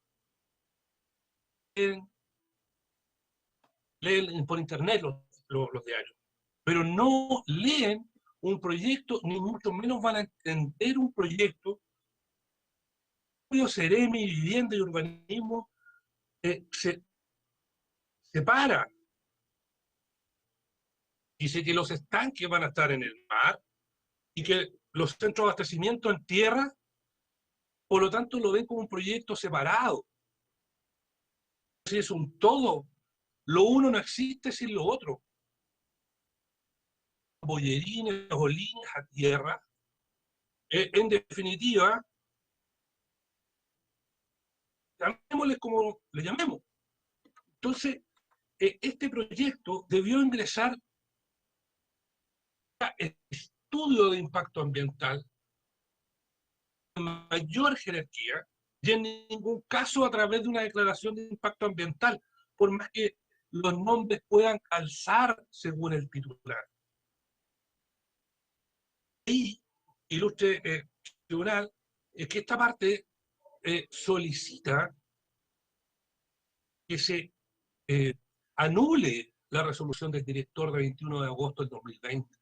Leen por internet los diarios, pero no leen un proyecto, ni mucho menos van a entender un proyecto. Seremi, Vivienda y Urbanismo se separa. Dice que los estanques van a estar en el mar y que los centros de abastecimiento en tierra, por lo tanto, lo ven como un proyecto separado. Si es un todo, lo uno no existe sin lo otro. Bollerines o líneas a tierra, en definitiva, llamémosles como le llamemos. Entonces, este proyecto debió ingresar a estudio de impacto ambiental en mayor jerarquía y en ningún caso a través de una declaración de impacto ambiental, por más que los nombres puedan calzar según el titular. Y, ilustre tribunal, es que esta parte solicita que se anule la resolución del director de 21 de agosto del 2020.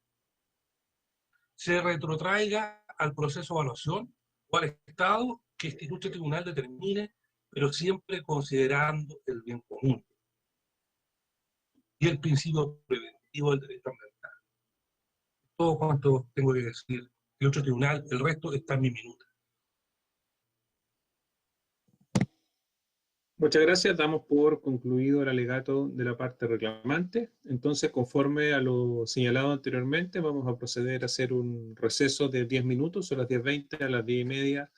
Se retrotraiga al proceso de evaluación o al estado que este ilustre tribunal determine, pero siempre considerando el bien común y el principio preventivo del derecho ambiental. Todo cuanto tengo que decir, el otro tribunal, el resto está en mi minuta. Muchas gracias. Damos por concluido el alegato de la parte reclamante. Entonces, conforme a lo señalado anteriormente, vamos a proceder a hacer un receso de 10 minutos, son las 10:20, a las 10:30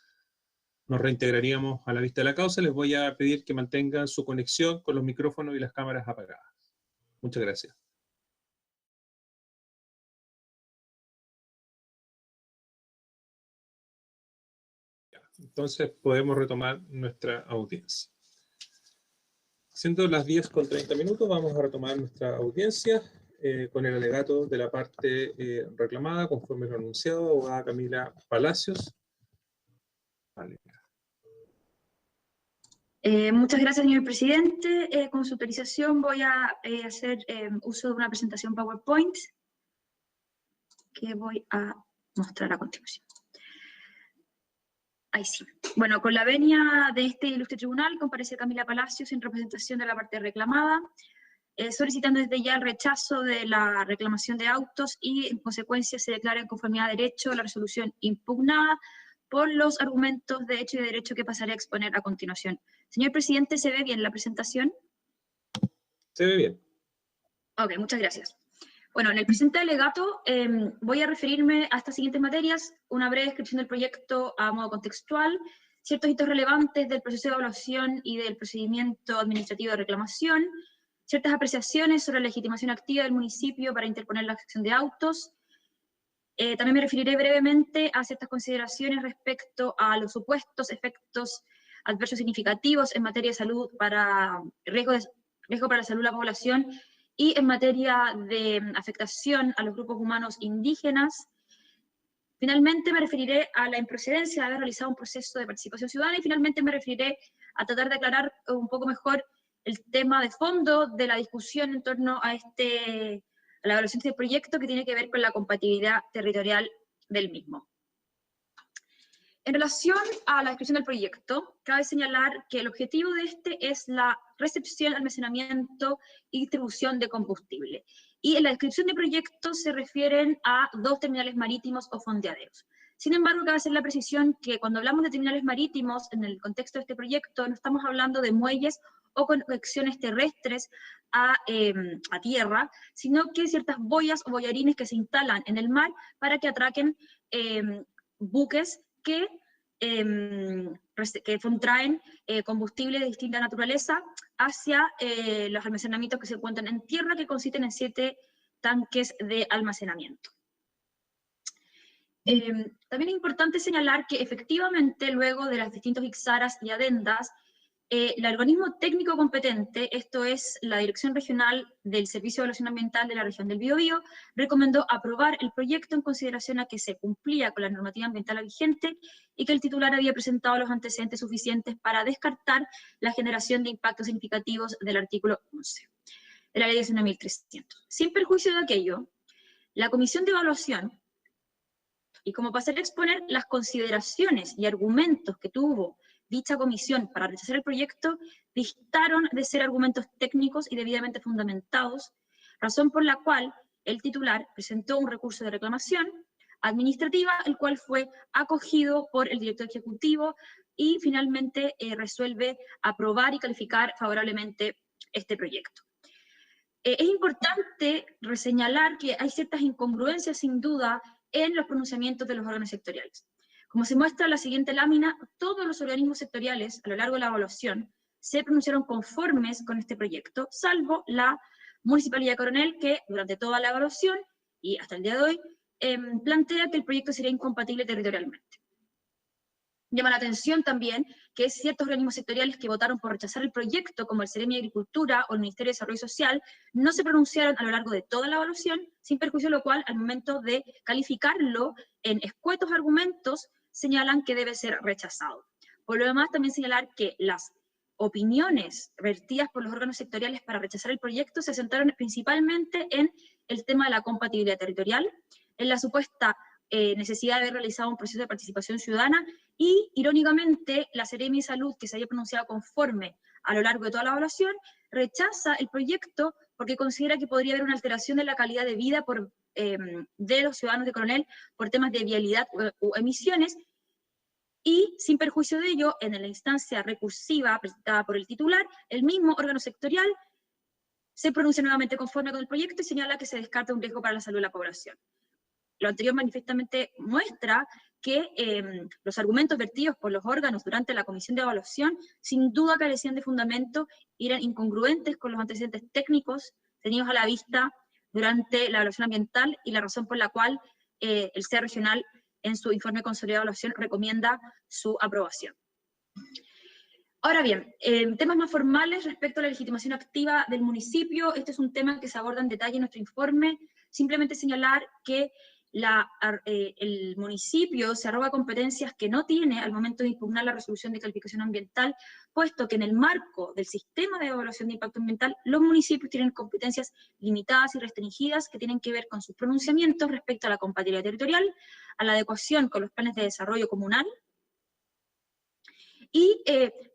nos reintegraríamos a la vista de la causa. Les voy a pedir que mantengan su conexión con los micrófonos y las cámaras apagadas. Muchas gracias. Entonces, podemos retomar nuestra audiencia. Siendo las 10:30, vamos a retomar nuestra audiencia con el alegato de la parte reclamada, conforme lo anunciado, abogada Camila Palacios. Vale. Muchas gracias, señor presidente. Con su autorización voy a hacer uso de una presentación PowerPoint que voy a mostrar a continuación. Ahí sí. Bueno, con la venia de este ilustre tribunal comparece Camila Palacios en representación de la parte reclamada, solicitando desde ya el rechazo de la reclamación de autos y en consecuencia se declara en conformidad a derecho la resolución impugnada por los argumentos de hecho y de derecho que pasaré a exponer a continuación. Señor presidente, ¿se ve bien la presentación? Se ve bien. Ok, muchas gracias. Bueno, en el presente alegato voy a referirme a estas siguientes materias: una breve descripción del proyecto a modo contextual, ciertos hitos relevantes del proceso de evaluación y del procedimiento administrativo de reclamación, ciertas apreciaciones sobre la legitimación activa del municipio para interponer la sección de autos. También me referiré brevemente a ciertas consideraciones respecto a los supuestos efectos adversos significativos en materia de salud para riesgo para la salud de la población y en materia de afectación a los grupos humanos indígenas. Finalmente me referiré a la improcedencia de haber realizado un proceso de participación ciudadana y finalmente me referiré a tratar de aclarar un poco mejor el tema de fondo de la discusión en torno a la evaluación de este proyecto, que tiene que ver con la compatibilidad territorial del mismo. En relación a la descripción del proyecto, cabe señalar que el objetivo de este es la recepción, almacenamiento y distribución de combustible. Y en la descripción de proyecto se refieren a 2 terminales marítimos o fondeaderos. Sin embargo, cabe hacer la precisión que cuando hablamos de terminales marítimos, en el contexto de este proyecto, no estamos hablando de muelles o conexiones terrestres a tierra, sino que ciertas boyas o boyarines que se instalan en el mar para que atraquen buques que que traen combustible de distinta naturaleza hacia los almacenamientos que se encuentran en tierra, que consisten en 7 tanques de almacenamiento. También es importante señalar que efectivamente luego de las distintos ixaras y adendas, el organismo técnico competente, esto es la Dirección Regional del Servicio de Evaluación Ambiental de la región del Biobío, recomendó aprobar el proyecto en consideración a que se cumplía con la normativa ambiental vigente y que el titular había presentado los antecedentes suficientes para descartar la generación de impactos significativos del artículo 11 de la Ley 19.300. Sin perjuicio de aquello, la Comisión de Evaluación, y como pasaré a exponer las consideraciones y argumentos que tuvo dicha comisión para rechazar el proyecto, dictaron de ser argumentos técnicos y debidamente fundamentados, razón por la cual el titular presentó un recurso de reclamación administrativa, el cual fue acogido por el director ejecutivo y finalmente resuelve aprobar y calificar favorablemente este proyecto. Es importante reseñalar que hay ciertas incongruencias sin duda en los pronunciamientos de los órganos sectoriales. Como se muestra en la siguiente lámina, todos los organismos sectoriales a lo largo de la evaluación se pronunciaron conformes con este proyecto, salvo la Municipalidad de Coronel, que durante toda la evaluación y hasta el día de hoy plantea que el proyecto sería incompatible territorialmente. Llama la atención también que ciertos organismos sectoriales que votaron por rechazar el proyecto, como el Ceremi de Agricultura o el Ministerio de Desarrollo Social, no se pronunciaron a lo largo de toda la evaluación, sin perjuicio de lo cual, al momento de calificarlo en escuetos argumentos, señalan que debe ser rechazado. Por lo demás, también señalar que las opiniones vertidas por los órganos sectoriales para rechazar el proyecto se centraron principalmente en el tema de la compatibilidad territorial, en la supuesta necesidad de haber realizado un proceso de participación ciudadana y, irónicamente, la Seremi de Salud, que se había pronunciado conforme a lo largo de toda la evaluación, rechaza el proyecto porque considera que podría haber una alteración de la calidad de vida de los ciudadanos de Coronel por temas de vialidad o emisiones, y sin perjuicio de ello, en la instancia recursiva presentada por el titular, el mismo órgano sectorial se pronuncia nuevamente conforme con el proyecto y señala que se descarta un riesgo para la salud de la población. Lo anterior manifiestamente muestra que los argumentos vertidos por los órganos durante la comisión de evaluación sin duda carecían de fundamento y eran incongruentes con los antecedentes técnicos tenidos a la vista durante la evaluación ambiental y la razón por la cual el CEA regional en su informe consolidado de evaluación recomienda su aprobación. Ahora bien, temas más formales respecto a la legitimación activa del municipio, este es un tema que se aborda en detalle en nuestro informe, simplemente señalar que el municipio se arroga competencias que no tiene al momento de impugnar la resolución de calificación ambiental, puesto que en el marco del sistema de evaluación de impacto ambiental, los municipios tienen competencias limitadas y restringidas que tienen que ver con sus pronunciamientos respecto a la compatibilidad territorial, a la adecuación con los planes de desarrollo comunal, y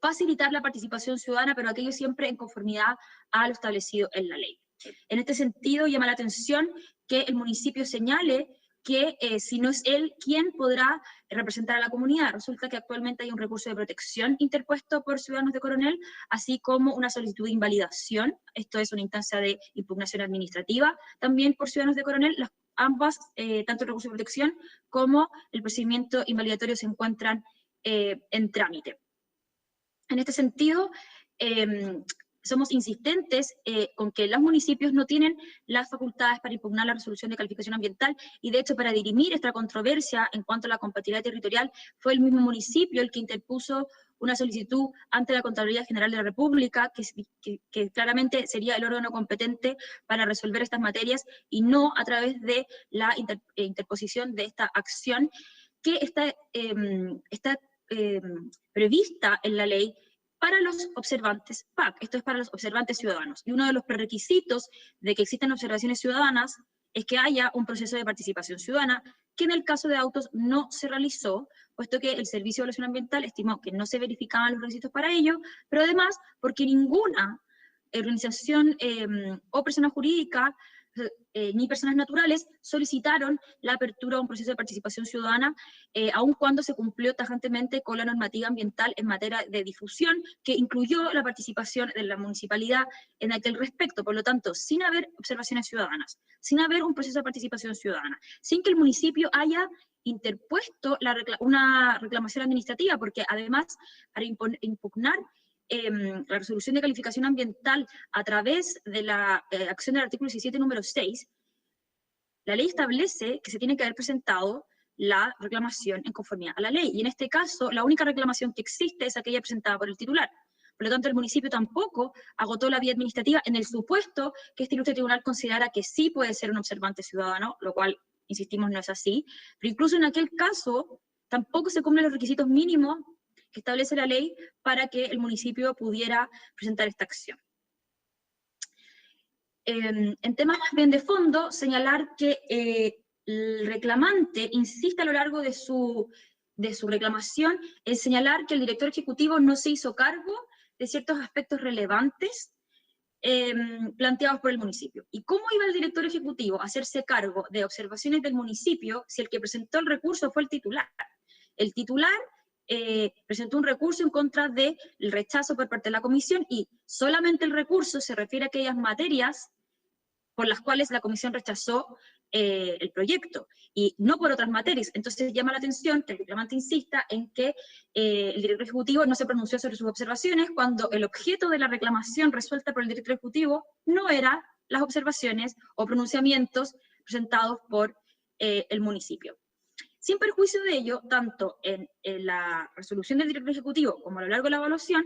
facilitar la participación ciudadana, pero aquello siempre en conformidad a lo establecido en la ley. En este sentido, llama la atención que el municipio señale que si no es él, ¿quién podrá representar a la comunidad? Resulta que actualmente hay un recurso de protección interpuesto por ciudadanos de Coronel, así como una solicitud de invalidación, esto es una instancia de impugnación administrativa, también por ciudadanos de Coronel. Ambas, tanto el recurso de protección como el procedimiento invalidatorio se encuentran en trámite. En este sentido, somos insistentes con que los municipios no tienen las facultades para impugnar la resolución de calificación ambiental, y de hecho para dirimir esta controversia en cuanto a la compatibilidad territorial, fue el mismo municipio el que interpuso una solicitud ante la Contraloría General de la República, que claramente sería el órgano competente para resolver estas materias, y no a través de la interposición de esta acción que está prevista en la ley para los observantes PAC, esto es para los observantes ciudadanos. Y uno de los prerequisitos de que existan observaciones ciudadanas es que haya un proceso de participación ciudadana, que en el caso de autos no se realizó, puesto que el Servicio de Evaluación Ambiental estimó que no se verificaban los requisitos para ello, pero además porque ninguna organización o persona jurídica ni personas naturales solicitaron la apertura de un proceso de participación ciudadana, aun cuando se cumplió tajantemente con la normativa ambiental en materia de difusión, que incluyó la participación de la municipalidad en aquel respecto. Por lo tanto, sin haber observaciones ciudadanas, sin haber un proceso de participación ciudadana, sin que el municipio haya interpuesto una reclamación administrativa, porque además, para impugnar la resolución de calificación ambiental a través de la acción del artículo 17, número 6, la ley establece que se tiene que haber presentado la reclamación en conformidad a la ley, y en este caso la única reclamación que existe es aquella presentada por el titular. Por lo tanto, el municipio tampoco agotó la vía administrativa en el supuesto que este ilustre tribunal considera que sí puede ser un observante ciudadano, lo cual, insistimos, no es así, pero incluso en aquel caso tampoco se cumplen los requisitos mínimos que establece la ley para que el municipio pudiera presentar esta acción. En temas más bien de fondo, señalar que el reclamante insiste a lo largo de su reclamación en señalar que el director ejecutivo no se hizo cargo de ciertos aspectos relevantes planteados por el municipio. ¿Y cómo iba el director ejecutivo a hacerse cargo de observaciones del municipio si el que presentó el recurso fue el titular? El titular presentó un recurso en contra del rechazo por parte de la comisión, y solamente el recurso se refiere a aquellas materias por las cuales la comisión rechazó el proyecto, y no por otras materias. Entonces llama la atención que el reclamante insista en que el director ejecutivo no se pronunció sobre sus observaciones, cuando el objeto de la reclamación resuelta por el director ejecutivo no eran las observaciones o pronunciamientos presentados por el municipio. Sin perjuicio de ello, tanto en la resolución del director ejecutivo como a lo largo de la evaluación,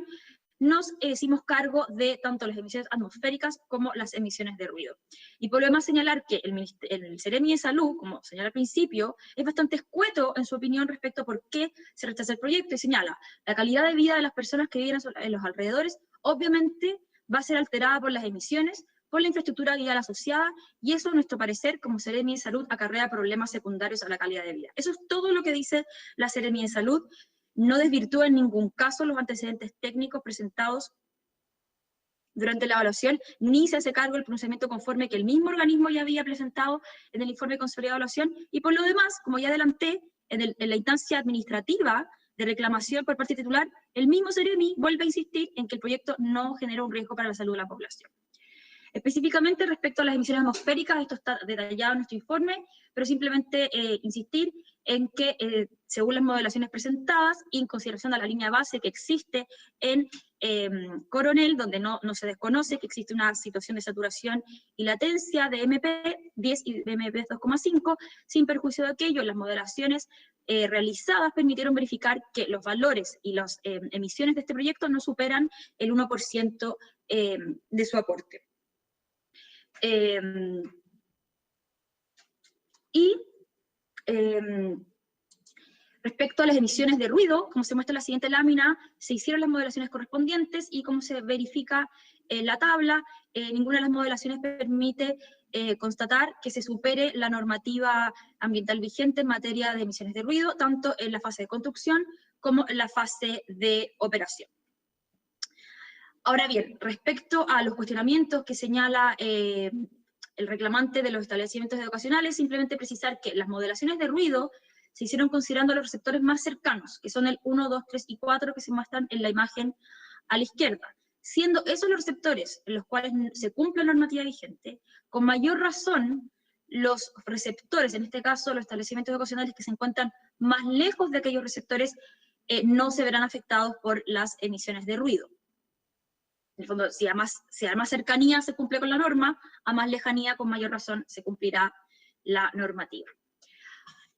nos hicimos cargo de tanto las emisiones atmosféricas como las emisiones de ruido. Y por lo demás señalar que el Ceremi de Salud, como señala al principio, es bastante escueto en su opinión respecto a por qué se rechaza el proyecto, y señala: la calidad de vida de las personas que viven en los alrededores obviamente va a ser alterada por las emisiones, por la infraestructura vial asociada, y eso, a nuestro parecer, como Ceremi de Salud, acarrea problemas secundarios a la calidad de vida. Eso es todo lo que dice la Ceremi de Salud. No desvirtúa en ningún caso los antecedentes técnicos presentados durante la evaluación, ni se hace cargo del pronunciamiento conforme que el mismo organismo ya había presentado en el informe consolidado de evaluación, y por lo demás, como ya adelanté, en la instancia administrativa de reclamación por parte titular, el mismo Ceremi vuelve a insistir en que el proyecto no genera un riesgo para la salud de la población. Específicamente respecto a las emisiones atmosféricas, esto está detallado en nuestro informe, pero simplemente insistir en que según las modelaciones presentadas, y en consideración a la línea base que existe en Coronel, donde no se desconoce que existe una situación de saturación y latencia de MP10 y de MP2,5, sin perjuicio de aquello, las modelaciones realizadas permitieron verificar que los valores y las emisiones de este proyecto no superan el 1% de su aporte. Respecto a las emisiones de ruido, como se muestra en la siguiente lámina, se hicieron las modelaciones correspondientes, y como se verifica en la tabla, ninguna de las modelaciones permite constatar que se supere la normativa ambiental vigente en materia de emisiones de ruido, tanto en la fase de construcción como en la fase de operación. Ahora bien, respecto a los cuestionamientos que señala el reclamante de los establecimientos educacionales, simplemente precisar que las modelaciones de ruido se hicieron considerando los receptores más cercanos, que son el 1, 2, 3 y 4, que se muestran en la imagen a la izquierda. Siendo esos los receptores en los cuales se cumple la normativa vigente, con mayor razón los receptores, en este caso los establecimientos educacionales que se encuentran más lejos de aquellos receptores, no se verán afectados por las emisiones de ruido. En el fondo, si a más cercanía se cumple con la norma, a más lejanía, con mayor razón, se cumplirá la normativa.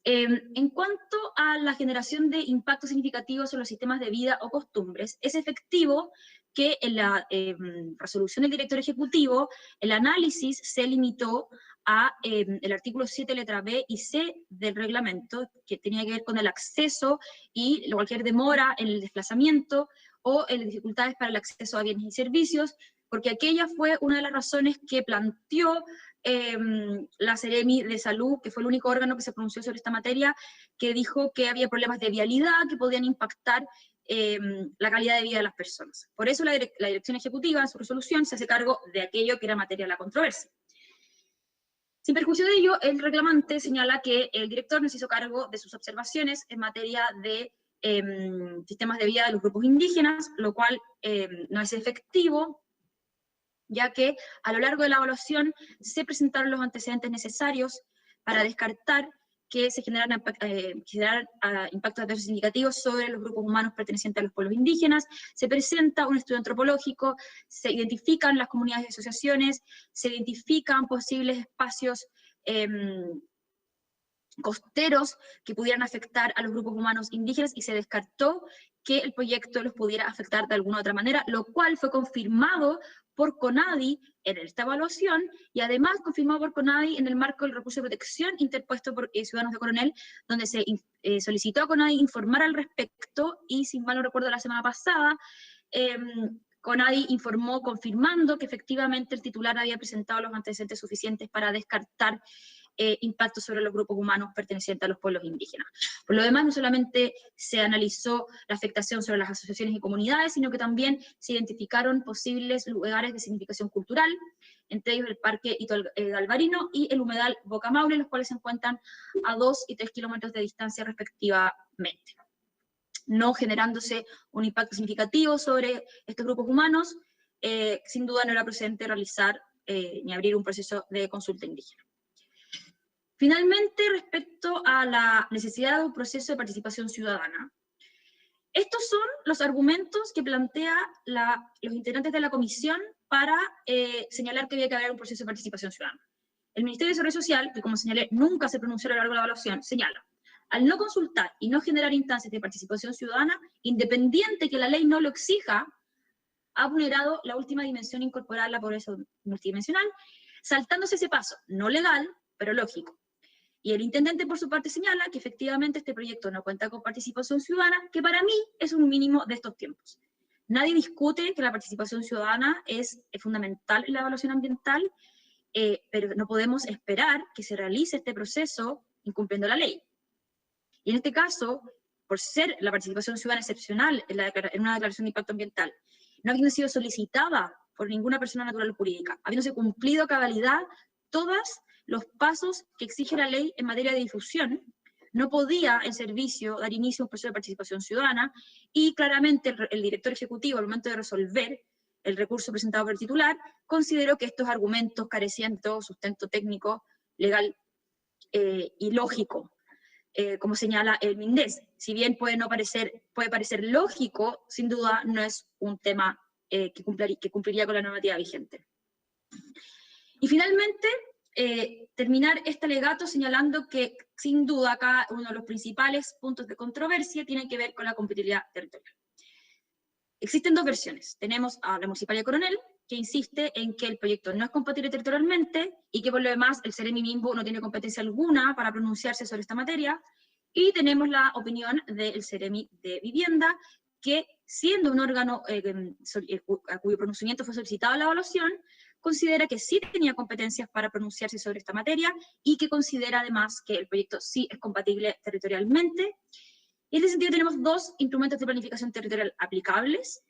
En cuanto a la generación de impactos significativos sobre los sistemas de vida o costumbres, es efectivo que en la resolución del director ejecutivo el análisis se limitó a el artículo 7, letra B y C del reglamento, que tenía que ver con el acceso y cualquier demora en el desplazamiento o en las dificultades para el acceso a bienes y servicios, porque aquella fue una de las razones que planteó la Ceremi de Salud, que fue el único órgano que se pronunció sobre esta materia, que dijo que había problemas de vialidad que podían impactar la calidad de vida de las personas. Por eso la dirección ejecutiva, en su resolución, se hace cargo de aquello que era materia de la controversia. Sin perjuicio de ello, el reclamante señala que el director no se hizo cargo de sus observaciones en materia de sistemas de vida de los grupos indígenas, lo cual no es efectivo, ya que a lo largo de la evaluación se presentaron los antecedentes necesarios para descartar que se generaran impactos adversos significativos sobre los grupos humanos pertenecientes a los pueblos indígenas. Se presenta un estudio antropológico, se identifican las comunidades y asociaciones, se identifican posibles espacios costeros que pudieran afectar a los grupos humanos indígenas, y se descartó que el proyecto los pudiera afectar de alguna u otra manera, lo cual fue confirmado por CONADI en esta evaluación, y además confirmado por CONADI en el marco del recurso de protección interpuesto por Ciudadanos de Coronel, donde se solicitó a CONADI informar al respecto, y si mal no recuerdo la semana pasada, CONADI informó confirmando que efectivamente el titular había presentado los antecedentes suficientes para descartar impactos sobre los grupos humanos pertenecientes a los pueblos indígenas. Por lo demás, no solamente se analizó la afectación sobre las asociaciones y comunidades, sino que también se identificaron posibles lugares de significación cultural, entre ellos el Parque Hito Galvarino y el humedal Boca Maule, los cuales se encuentran a 2 y 3 kilómetros de distancia respectivamente, no generándose un impacto significativo sobre estos grupos humanos. Sin duda no era procedente realizar ni abrir un proceso de consulta indígena. Finalmente, respecto a la necesidad de un proceso de participación ciudadana, estos son los argumentos que plantea los integrantes de la comisión para señalar que había que haber un proceso de participación ciudadana. El Ministerio de Desarrollo Social, que como señalé, nunca se pronunció a lo largo de la evaluación, señala: al no consultar y no generar instancias de participación ciudadana, independiente que la ley no lo exija, ha vulnerado la última dimensión incorporada a la pobreza multidimensional, saltándose ese paso, no legal, pero lógico. Y el intendente, por su parte, señala que efectivamente este proyecto no cuenta con participación ciudadana, que para mí es un mínimo de estos tiempos. Nadie discute que la participación ciudadana es fundamental en la evaluación ambiental, pero no podemos esperar que se realice este proceso incumpliendo la ley. Y en este caso, por ser la participación ciudadana excepcional en una declaración de impacto ambiental, no habiendo sido solicitada por ninguna persona natural o jurídica, habiéndose cumplido a cabalidad todas los pasos que exige la ley en materia de difusión, no podía el servicio dar inicio a un proceso de participación ciudadana, y claramente el director ejecutivo, al momento de resolver el recurso presentado por el titular, consideró que estos argumentos carecían de todo sustento técnico, legal y lógico, como señala el MINDES. Si bien puede parecer lógico, sin duda no es un tema que cumpliría con la normativa vigente. Y finalmente, terminar este alegato señalando que, sin duda, acá uno de los principales puntos de controversia tiene que ver con la compatibilidad territorial. Existen dos versiones. Tenemos a la Municipalidad de Coronel, que insiste en que el proyecto no es compatible territorialmente y que por lo demás el Ceremi MIMBU no tiene competencia alguna para pronunciarse sobre esta materia, y tenemos la opinión del Ceremi de Vivienda, que siendo un órgano a cuyo pronunciamiento fue solicitado la evaluación, considera que sí tenía competencias para pronunciarse sobre esta materia, y que considera además que el proyecto sí es compatible territorialmente. En ese sentido tenemos dos instrumentos de planificación territorial aplicables,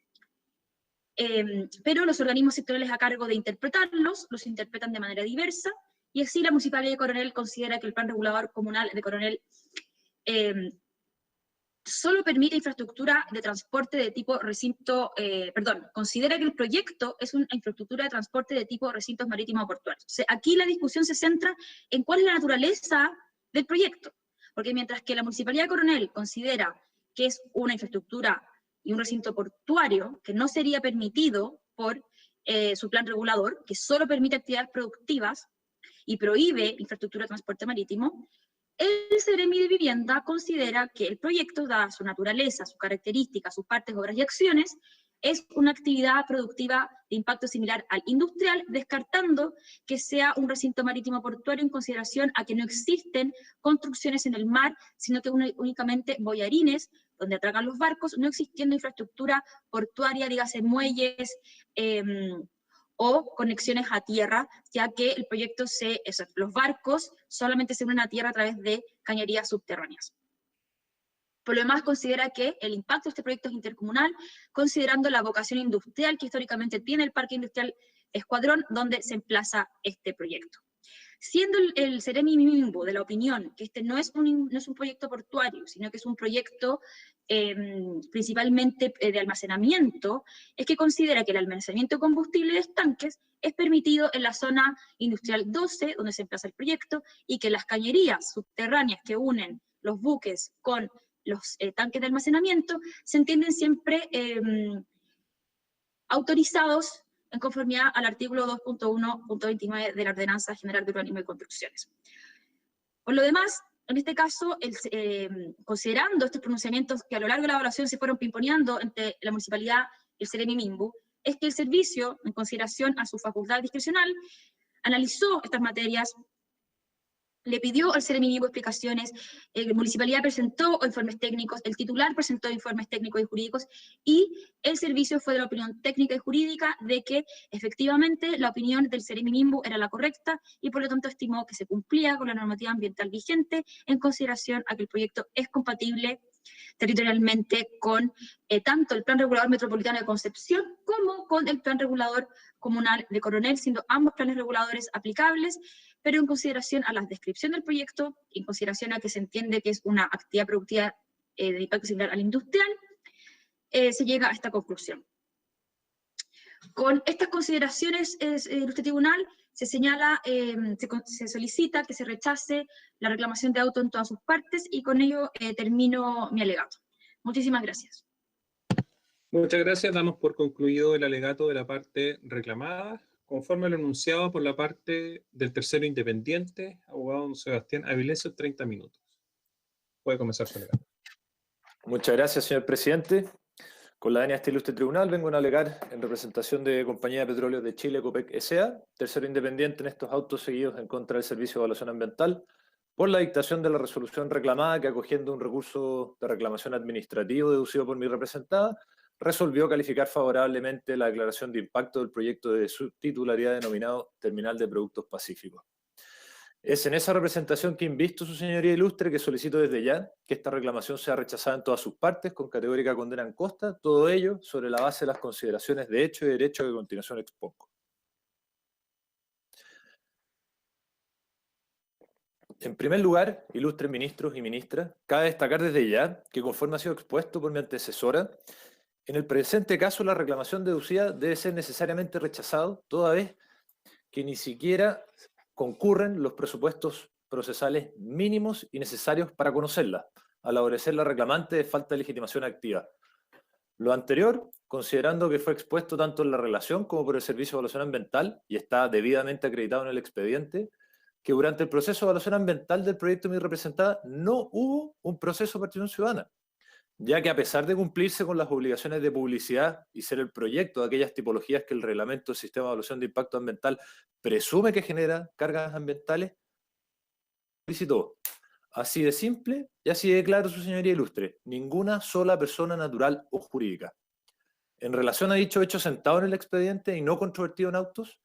pero los organismos sectoriales a cargo de interpretarlos los interpretan de manera diversa, y así la Municipalidad de Coronel considera que el Plan Regulador Comunal de Coronel solo permite infraestructura de transporte de tipo considera que el proyecto es una infraestructura de transporte de tipo recintos marítimos o portuarios. O sea, aquí la discusión se centra en cuál es la naturaleza del proyecto, porque mientras que la Municipalidad de Coronel considera que es una infraestructura y un recinto portuario que no sería permitido por su plan regulador, que solo permite actividades productivas y prohíbe infraestructura de transporte marítimo, el Ceremi de Vivienda considera que el proyecto, dada su naturaleza, sus características, sus partes, obras y acciones, es una actividad productiva de impacto similar al industrial, descartando que sea un recinto marítimo portuario en consideración a que no existen construcciones en el mar, sino que únicamente boyarines, donde atracan los barcos, no existiendo infraestructura portuaria, dígase muelles, o conexiones a tierra, ya que el proyecto los barcos solamente se unen a tierra a través de cañerías subterráneas. Por lo demás, considera que el impacto de este proyecto es intercomunal, considerando la vocación industrial que históricamente tiene el Parque Industrial Escuadrón, donde se emplaza este proyecto. Siendo el Ceremi Mimbo de la opinión que este no es un proyecto portuario, sino que es un proyecto principalmente de almacenamiento, es que considera que el almacenamiento de combustible de estanques es permitido en la zona industrial 12, donde se emplaza el proyecto, y que las cañerías subterráneas que unen los buques con los tanques de almacenamiento se entienden siempre autorizados en conformidad al artículo 2.1.29 de la Ordenanza General de Urbanismo y Construcciones. Por lo demás, en este caso, considerando estos pronunciamientos que a lo largo de la evaluación se fueron pimponeando entre la municipalidad y el Ceremi Mimbu, es que el servicio, en consideración a su facultad discrecional, analizó estas materias, le pidió al Ceremi Mimbu explicaciones, la municipalidad presentó informes técnicos, el titular presentó informes técnicos y jurídicos, y el servicio fue de la opinión técnica y jurídica de que efectivamente la opinión del Ceremi Mimbu era la correcta, y por lo tanto estimó que se cumplía con la normativa ambiental vigente en consideración a que el proyecto es compatible territorialmente con tanto el Plan Regulador Metropolitano de Concepción como con el Plan Regulador Comunal de Coronel, siendo ambos planes reguladores aplicables, pero en consideración a la descripción del proyecto, en consideración a que se entiende que es una actividad productiva de impacto similar al industrial, se llega a esta conclusión. Con estas consideraciones, ilustre tribunal, se señala, se solicita que se rechace la reclamación de auto en todas sus partes, y con ello termino mi alegato. Muchísimas gracias. Muchas gracias. Damos por concluido el alegato de la parte reclamada. Conforme a lo enunciado por la parte del tercero independiente, abogado don Sebastián Avilesio, 30 minutos. Puede comenzar su alegato. Muchas gracias, señor presidente. Con la venia de este ilustre tribunal vengo a alegar en representación de Compañía de Petróleos de Chile, COPEC S.A., tercero independiente en estos autos seguidos en contra del Servicio de Evaluación Ambiental, por la dictación de la resolución reclamada que, acogiendo un recurso de reclamación administrativo deducido por mi representada, resolvió calificar favorablemente la declaración de impacto del proyecto de subtitularidad denominado Terminal de Productos Pacíficos. Es en esa representación que invisto, su señoría ilustre, que solicito desde ya que esta reclamación sea rechazada en todas sus partes, con categórica condena en costa, todo ello sobre la base de las consideraciones de hecho y derecho que a continuación expongo. En primer lugar, ilustres ministros y ministras, cabe destacar desde ya que, conforme ha sido expuesto por mi antecesora, en el presente caso la reclamación deducida debe ser necesariamente rechazada, toda vez que ni siquiera concurren los presupuestos procesales mínimos y necesarios para conocerla, al adolecer la reclamante de falta de legitimación activa. Lo anterior, considerando que fue expuesto tanto en la relación como por el Servicio de Evaluación Ambiental, y está debidamente acreditado en el expediente, que durante el proceso de evaluación ambiental del proyecto de mi representada no hubo un proceso de participación ciudadana, ya que a pesar de cumplirse con las obligaciones de publicidad y ser el proyecto de aquellas tipologías que el reglamento del Sistema de Evaluación de Impacto Ambiental presume que genera cargas ambientales, solicitó, así de simple y así de claro, su señoría ilustre, ninguna sola persona natural o jurídica. En relación a dicho hecho sentado en el expediente y no controvertido en autos,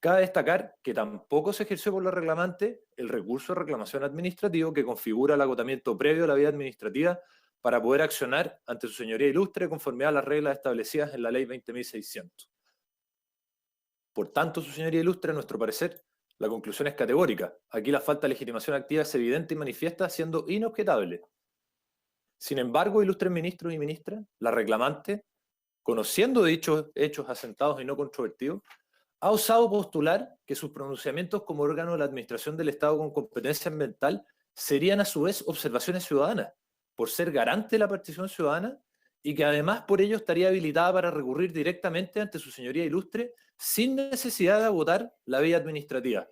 cabe destacar que tampoco se ejerció por la reclamante el recurso de reclamación administrativo que configura el agotamiento previo a la vía administrativa para poder accionar ante su señoría ilustre conforme a las reglas establecidas en la ley 20.600. Por tanto, su señoría ilustre, a nuestro parecer, la conclusión es categórica. Aquí la falta de legitimación activa es evidente y manifiesta, siendo inobjetable. Sin embargo, ilustres ministros y ministras, la reclamante, conociendo de dichos hechos asentados y no controvertidos, ha osado postular que sus pronunciamientos como órgano de la administración del Estado con competencia ambiental serían a su vez observaciones ciudadanas, por ser garante de la participación ciudadana, y que además por ello estaría habilitada para recurrir directamente ante su señoría ilustre sin necesidad de agotar la vía administrativa.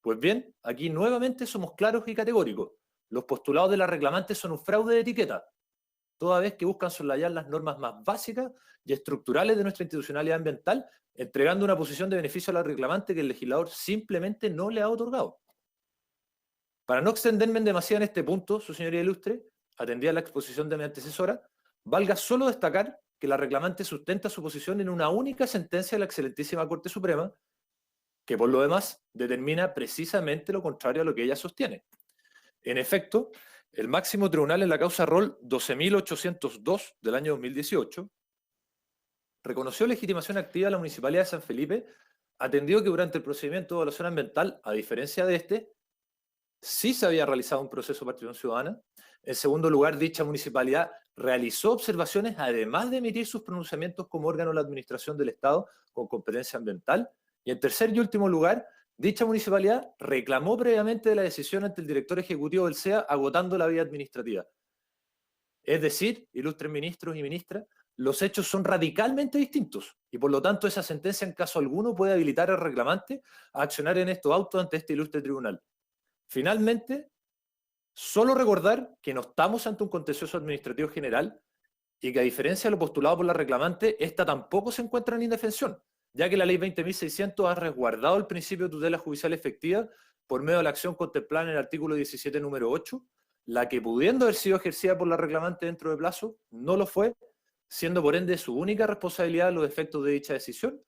Pues bien, aquí nuevamente somos claros y categóricos. Los postulados de la reclamante son un fraude de etiqueta, toda vez que buscan soslayar las normas más básicas y estructurales de nuestra institucionalidad ambiental, entregando una posición de beneficio a la reclamante que el legislador simplemente no le ha otorgado. Para no extenderme en demasiado en este punto, su señoría ilustre, atendida a la exposición de mi antecesora, valga solo destacar que la reclamante sustenta su posición en una única sentencia de la excelentísima Corte Suprema, que por lo demás determina precisamente lo contrario a lo que ella sostiene. En efecto, el máximo tribunal en la causa Rol 12.802 del año 2018 reconoció legitimación activa a la Municipalidad de San Felipe atendió que durante el procedimiento de evaluación ambiental, a diferencia de este, sí se había realizado un proceso de participación ciudadana. En segundo lugar, dicha municipalidad realizó observaciones, además de emitir sus pronunciamientos como órgano de la administración del Estado con competencia ambiental. Y en tercer y último lugar, dicha municipalidad reclamó previamente de la decisión ante el director ejecutivo del SEA, agotando la vía administrativa. Es decir, ilustres ministros y ministras, los hechos son radicalmente distintos y por lo tanto esa sentencia en caso alguno puede habilitar al reclamante a accionar en estos autos ante este ilustre tribunal. Finalmente, solo recordar que no estamos ante un contencioso administrativo general y que a diferencia de lo postulado por la reclamante, esta tampoco se encuentra en indefensión, ya que la ley 20.600 ha resguardado el principio de tutela judicial efectiva por medio de la acción contemplada en el artículo 17, número 8, la que pudiendo haber sido ejercida por la reclamante dentro de plazo, no lo fue, siendo por ende su única responsabilidad los efectos de dicha decisión,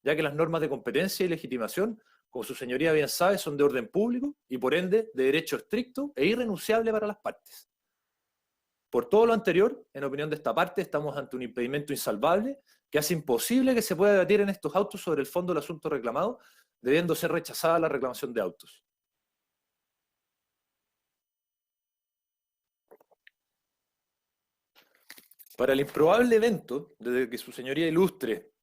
ya que las normas de competencia y legitimación, como su señoría bien sabe, son de orden público y por ende de derecho estricto e irrenunciable para las partes. Por todo lo anterior, en opinión de esta parte, estamos ante un impedimento insalvable que hace imposible que se pueda debatir en estos autos sobre el fondo del asunto reclamado, debiendo ser rechazada la reclamación de autos. Para el improbable evento, desde que su señoría ilustre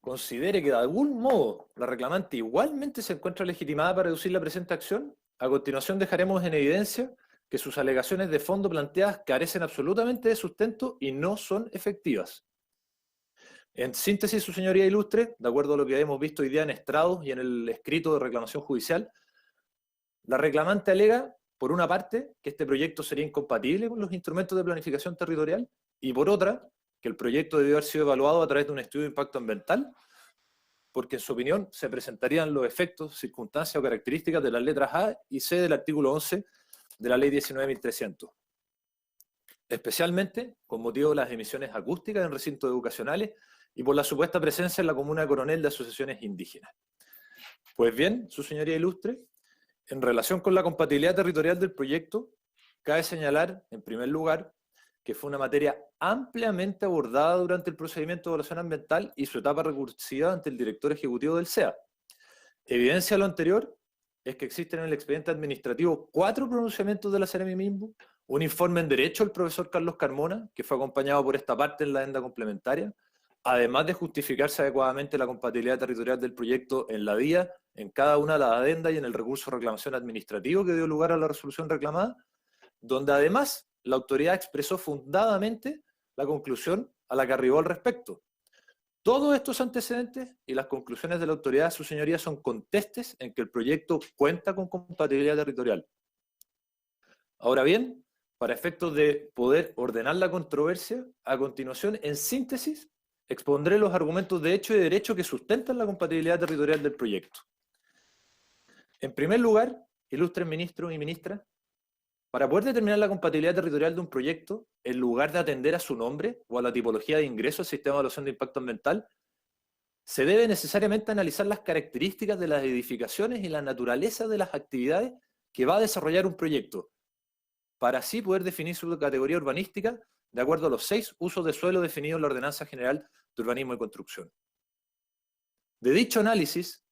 considere que de algún modo la reclamante igualmente se encuentra legitimada para reducir la presente acción, a continuación dejaremos en evidencia que sus alegaciones de fondo planteadas carecen absolutamente de sustento y no son efectivas. En síntesis, su señoría ilustre, de acuerdo a lo que hemos visto hoy día en estrados y en el escrito de reclamación judicial, la reclamante alega, por una parte, que este proyecto sería incompatible con los instrumentos de planificación territorial, y por otra, que el proyecto debió haber sido evaluado a través de un estudio de impacto ambiental, porque en su opinión se presentarían los efectos, circunstancias o características de las letras A y C del artículo 11 de la ley 19.300, especialmente con motivo de las emisiones acústicas en recintos educacionales y por la supuesta presencia en la comuna de Coronel de asociaciones indígenas. Pues bien, su señoría ilustre, en relación con la compatibilidad territorial del proyecto, cabe señalar, en primer lugar, que fue una materia ampliamente abordada durante el procedimiento de evaluación ambiental y su etapa recursiva ante el director ejecutivo del SEA. Evidencia de lo anterior es que existen en el expediente administrativo 4 pronunciamientos de la Seremi-Minbu, un informe en derecho del profesor Carlos Carmona, que fue acompañado por esta parte en la adenda complementaria, además de justificarse adecuadamente la compatibilidad territorial del proyecto en la vía, en cada una de las adendas y en el recurso de reclamación administrativo que dio lugar a la resolución reclamada, donde además la autoridad expresó fundadamente la conclusión a la que arribó al respecto. Todos estos antecedentes y las conclusiones de la autoridad, su señoría, son contestes en que el proyecto cuenta con compatibilidad territorial. Ahora bien, para efectos de poder ordenar la controversia, a continuación, en síntesis, expondré los argumentos de hecho y de derecho que sustentan la compatibilidad territorial del proyecto. En primer lugar, ilustres ministros y ministras, para poder determinar la compatibilidad territorial de un proyecto, en lugar de atender a su nombre o a la tipología de ingreso al sistema de evaluación de impacto ambiental, se debe necesariamente analizar las características de las edificaciones y la naturaleza de las actividades que va a desarrollar un proyecto, para así poder definir su categoría urbanística de acuerdo a los 6 usos de suelo definidos en la Ordenanza General de Urbanismo y Construcción. De dicho análisis,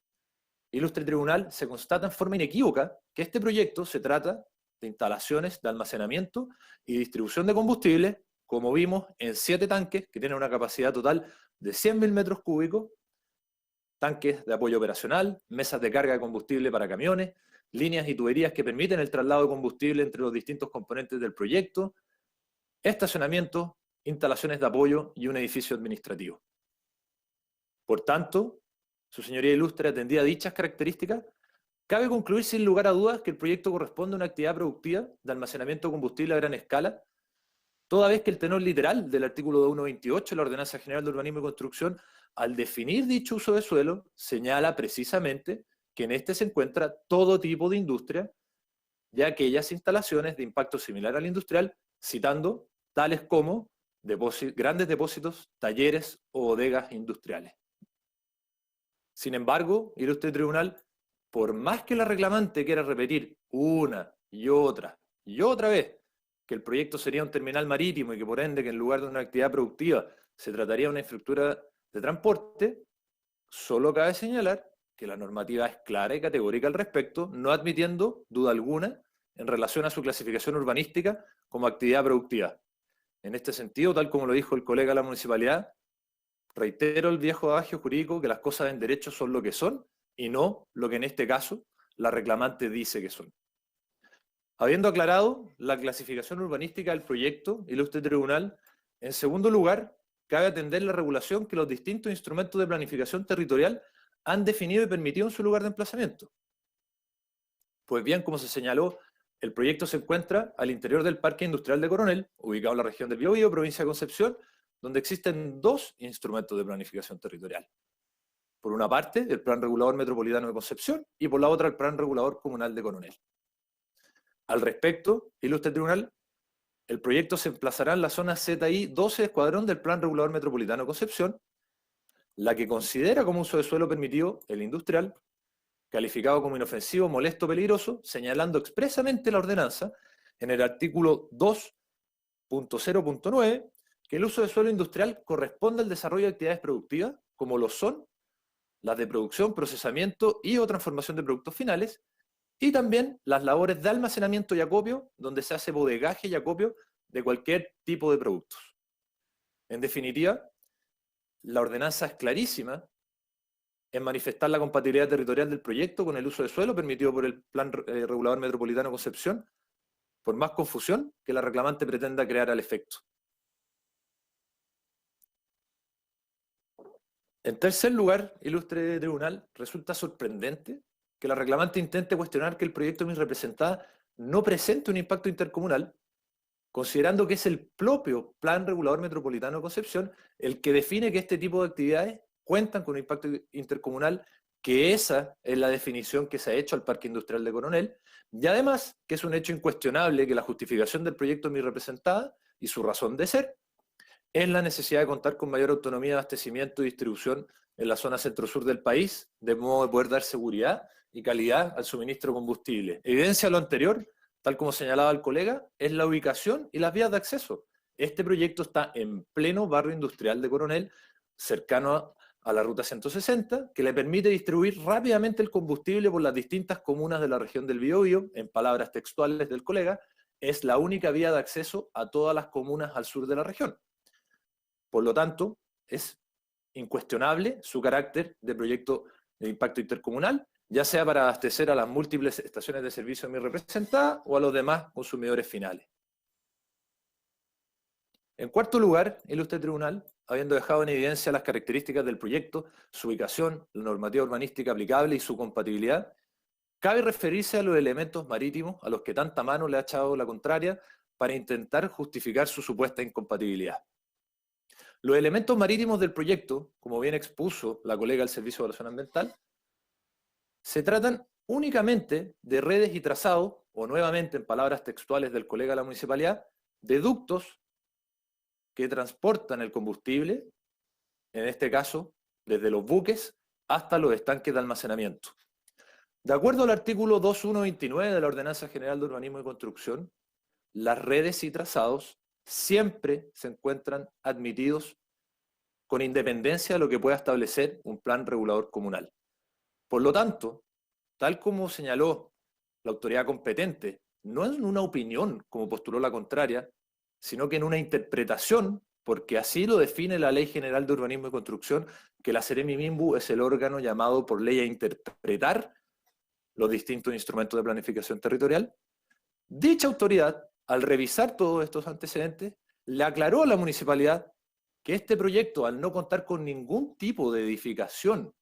ilustre tribunal, se constata en forma inequívoca que este proyecto se trata de instalaciones de almacenamiento y distribución de combustible, como vimos, en 7 tanques que tienen una capacidad total de 100.000 metros cúbicos, tanques de apoyo operacional, mesas de carga de combustible para camiones, líneas y tuberías que permiten el traslado de combustible entre los distintos componentes del proyecto, estacionamiento, instalaciones de apoyo y un edificio administrativo. Por tanto, su señoría ilustre, atendida a dichas características, cabe concluir sin lugar a dudas que el proyecto corresponde a una actividad productiva de almacenamiento de combustible a gran escala, toda vez que el tenor literal del artículo 128 de la Ordenanza General de Urbanismo y Construcción, al definir dicho uso de suelo, señala precisamente que en este se encuentra todo tipo de industria y aquellas instalaciones de impacto similar al industrial, citando tales como grandes depósitos, talleres o bodegas industriales. Sin embargo, ilustre tribunal, por más que la reclamante quiera repetir una y otra vez que el proyecto sería un terminal marítimo y que por ende que en lugar de una actividad productiva se trataría de una infraestructura de transporte, Solo cabe señalar que la normativa es clara y categórica al respecto, no admitiendo duda alguna en relación a su clasificación urbanística como actividad productiva. En este sentido, tal como lo dijo el colega de la municipalidad, reitero el viejo adagio jurídico que las cosas en derecho son lo que son y no lo que en este caso la reclamante dice que son. Habiendo aclarado la clasificación urbanística del proyecto, ilustre tribunal, en segundo lugar, cabe atender la regulación que los distintos instrumentos de planificación territorial han definido y permitido en su lugar de emplazamiento. Pues bien, como se señaló, el proyecto se encuentra al interior del Parque Industrial de Coronel, ubicado en la región del Biobío, provincia de Concepción, donde existen dos instrumentos de planificación territorial. Por una parte, el Plan Regulador Metropolitano de Concepción y por la otra, el Plan Regulador Comunal de Coronel. Al respecto, ilustre tribunal, el proyecto se emplazará en la zona ZI 12 Escuadrón del Plan Regulador Metropolitano de Concepción, la que considera como uso de suelo permitido el industrial, calificado como inofensivo, molesto, peligroso, señalando expresamente la ordenanza en el artículo 2.0.9 que el uso de suelo industrial corresponde al desarrollo de actividades productivas, como lo son las de producción, procesamiento y o transformación de productos finales, y también las labores de almacenamiento y acopio, donde se hace bodegaje y acopio de cualquier tipo de productos. En definitiva, la ordenanza es clarísima en manifestar la compatibilidad territorial del proyecto con el uso de suelo permitido por el Plan Regulador Metropolitano de Concepción, por más confusión que la reclamante pretenda crear al efecto. En tercer lugar, ilustre tribunal, resulta sorprendente que la reclamante intente cuestionar que el proyecto de mi representada no presente un impacto intercomunal, considerando que es el propio Plan Regulador Metropolitano de Concepción el que define que este tipo de actividades cuentan con un impacto intercomunal, que esa es la definición que se ha hecho al Parque Industrial de Coronel, y además que es un hecho incuestionable que la justificación del proyecto de mi representada y su razón de ser es la necesidad de contar con mayor autonomía de abastecimiento y distribución en la zona centro-sur del país, de modo de poder dar seguridad y calidad al suministro de combustible. Evidencia lo anterior, tal como señalaba el colega, es la ubicación y las vías de acceso. Este proyecto está en pleno barrio industrial de Coronel, cercano a la ruta 160, que le permite distribuir rápidamente el combustible por las distintas comunas de la región del Biobío. En palabras textuales del colega, es la única vía de acceso a todas las comunas al sur de la región. Por lo tanto, es incuestionable su carácter de proyecto de impacto intercomunal, ya sea para abastecer a las múltiples estaciones de servicio de mi representada o a los demás consumidores finales. En cuarto lugar, ilustre tribunal, habiendo dejado en evidencia las características del proyecto, su ubicación, la normativa urbanística aplicable y su compatibilidad, cabe referirse a los elementos marítimos a los que tanta mano le ha echado la contraria para intentar justificar su supuesta incompatibilidad. Los elementos marítimos del proyecto, como bien expuso la colega del Servicio de Evaluación Ambiental, se tratan únicamente de redes y trazados, o nuevamente en palabras textuales del colega de la municipalidad, de ductos que transportan el combustible, en este caso, desde los buques hasta los estanques de almacenamiento. De acuerdo al artículo 2.1.29 de la Ordenanza General de Urbanismo y Construcción, las redes y trazados siempre se encuentran admitidos con independencia de lo que pueda establecer un plan regulador comunal. Por lo tanto, tal como señaló la autoridad competente, no en una opinión, como postuló la contraria, sino que en una interpretación, porque así lo define la Ley General de Urbanismo y Construcción, que la Seremi-Minbu es el órgano llamado por ley a interpretar los distintos instrumentos de planificación territorial. Dicha autoridad, al revisar todos estos antecedentes, le aclaró a la municipalidad que este proyecto, al no contar con ningún tipo de edificación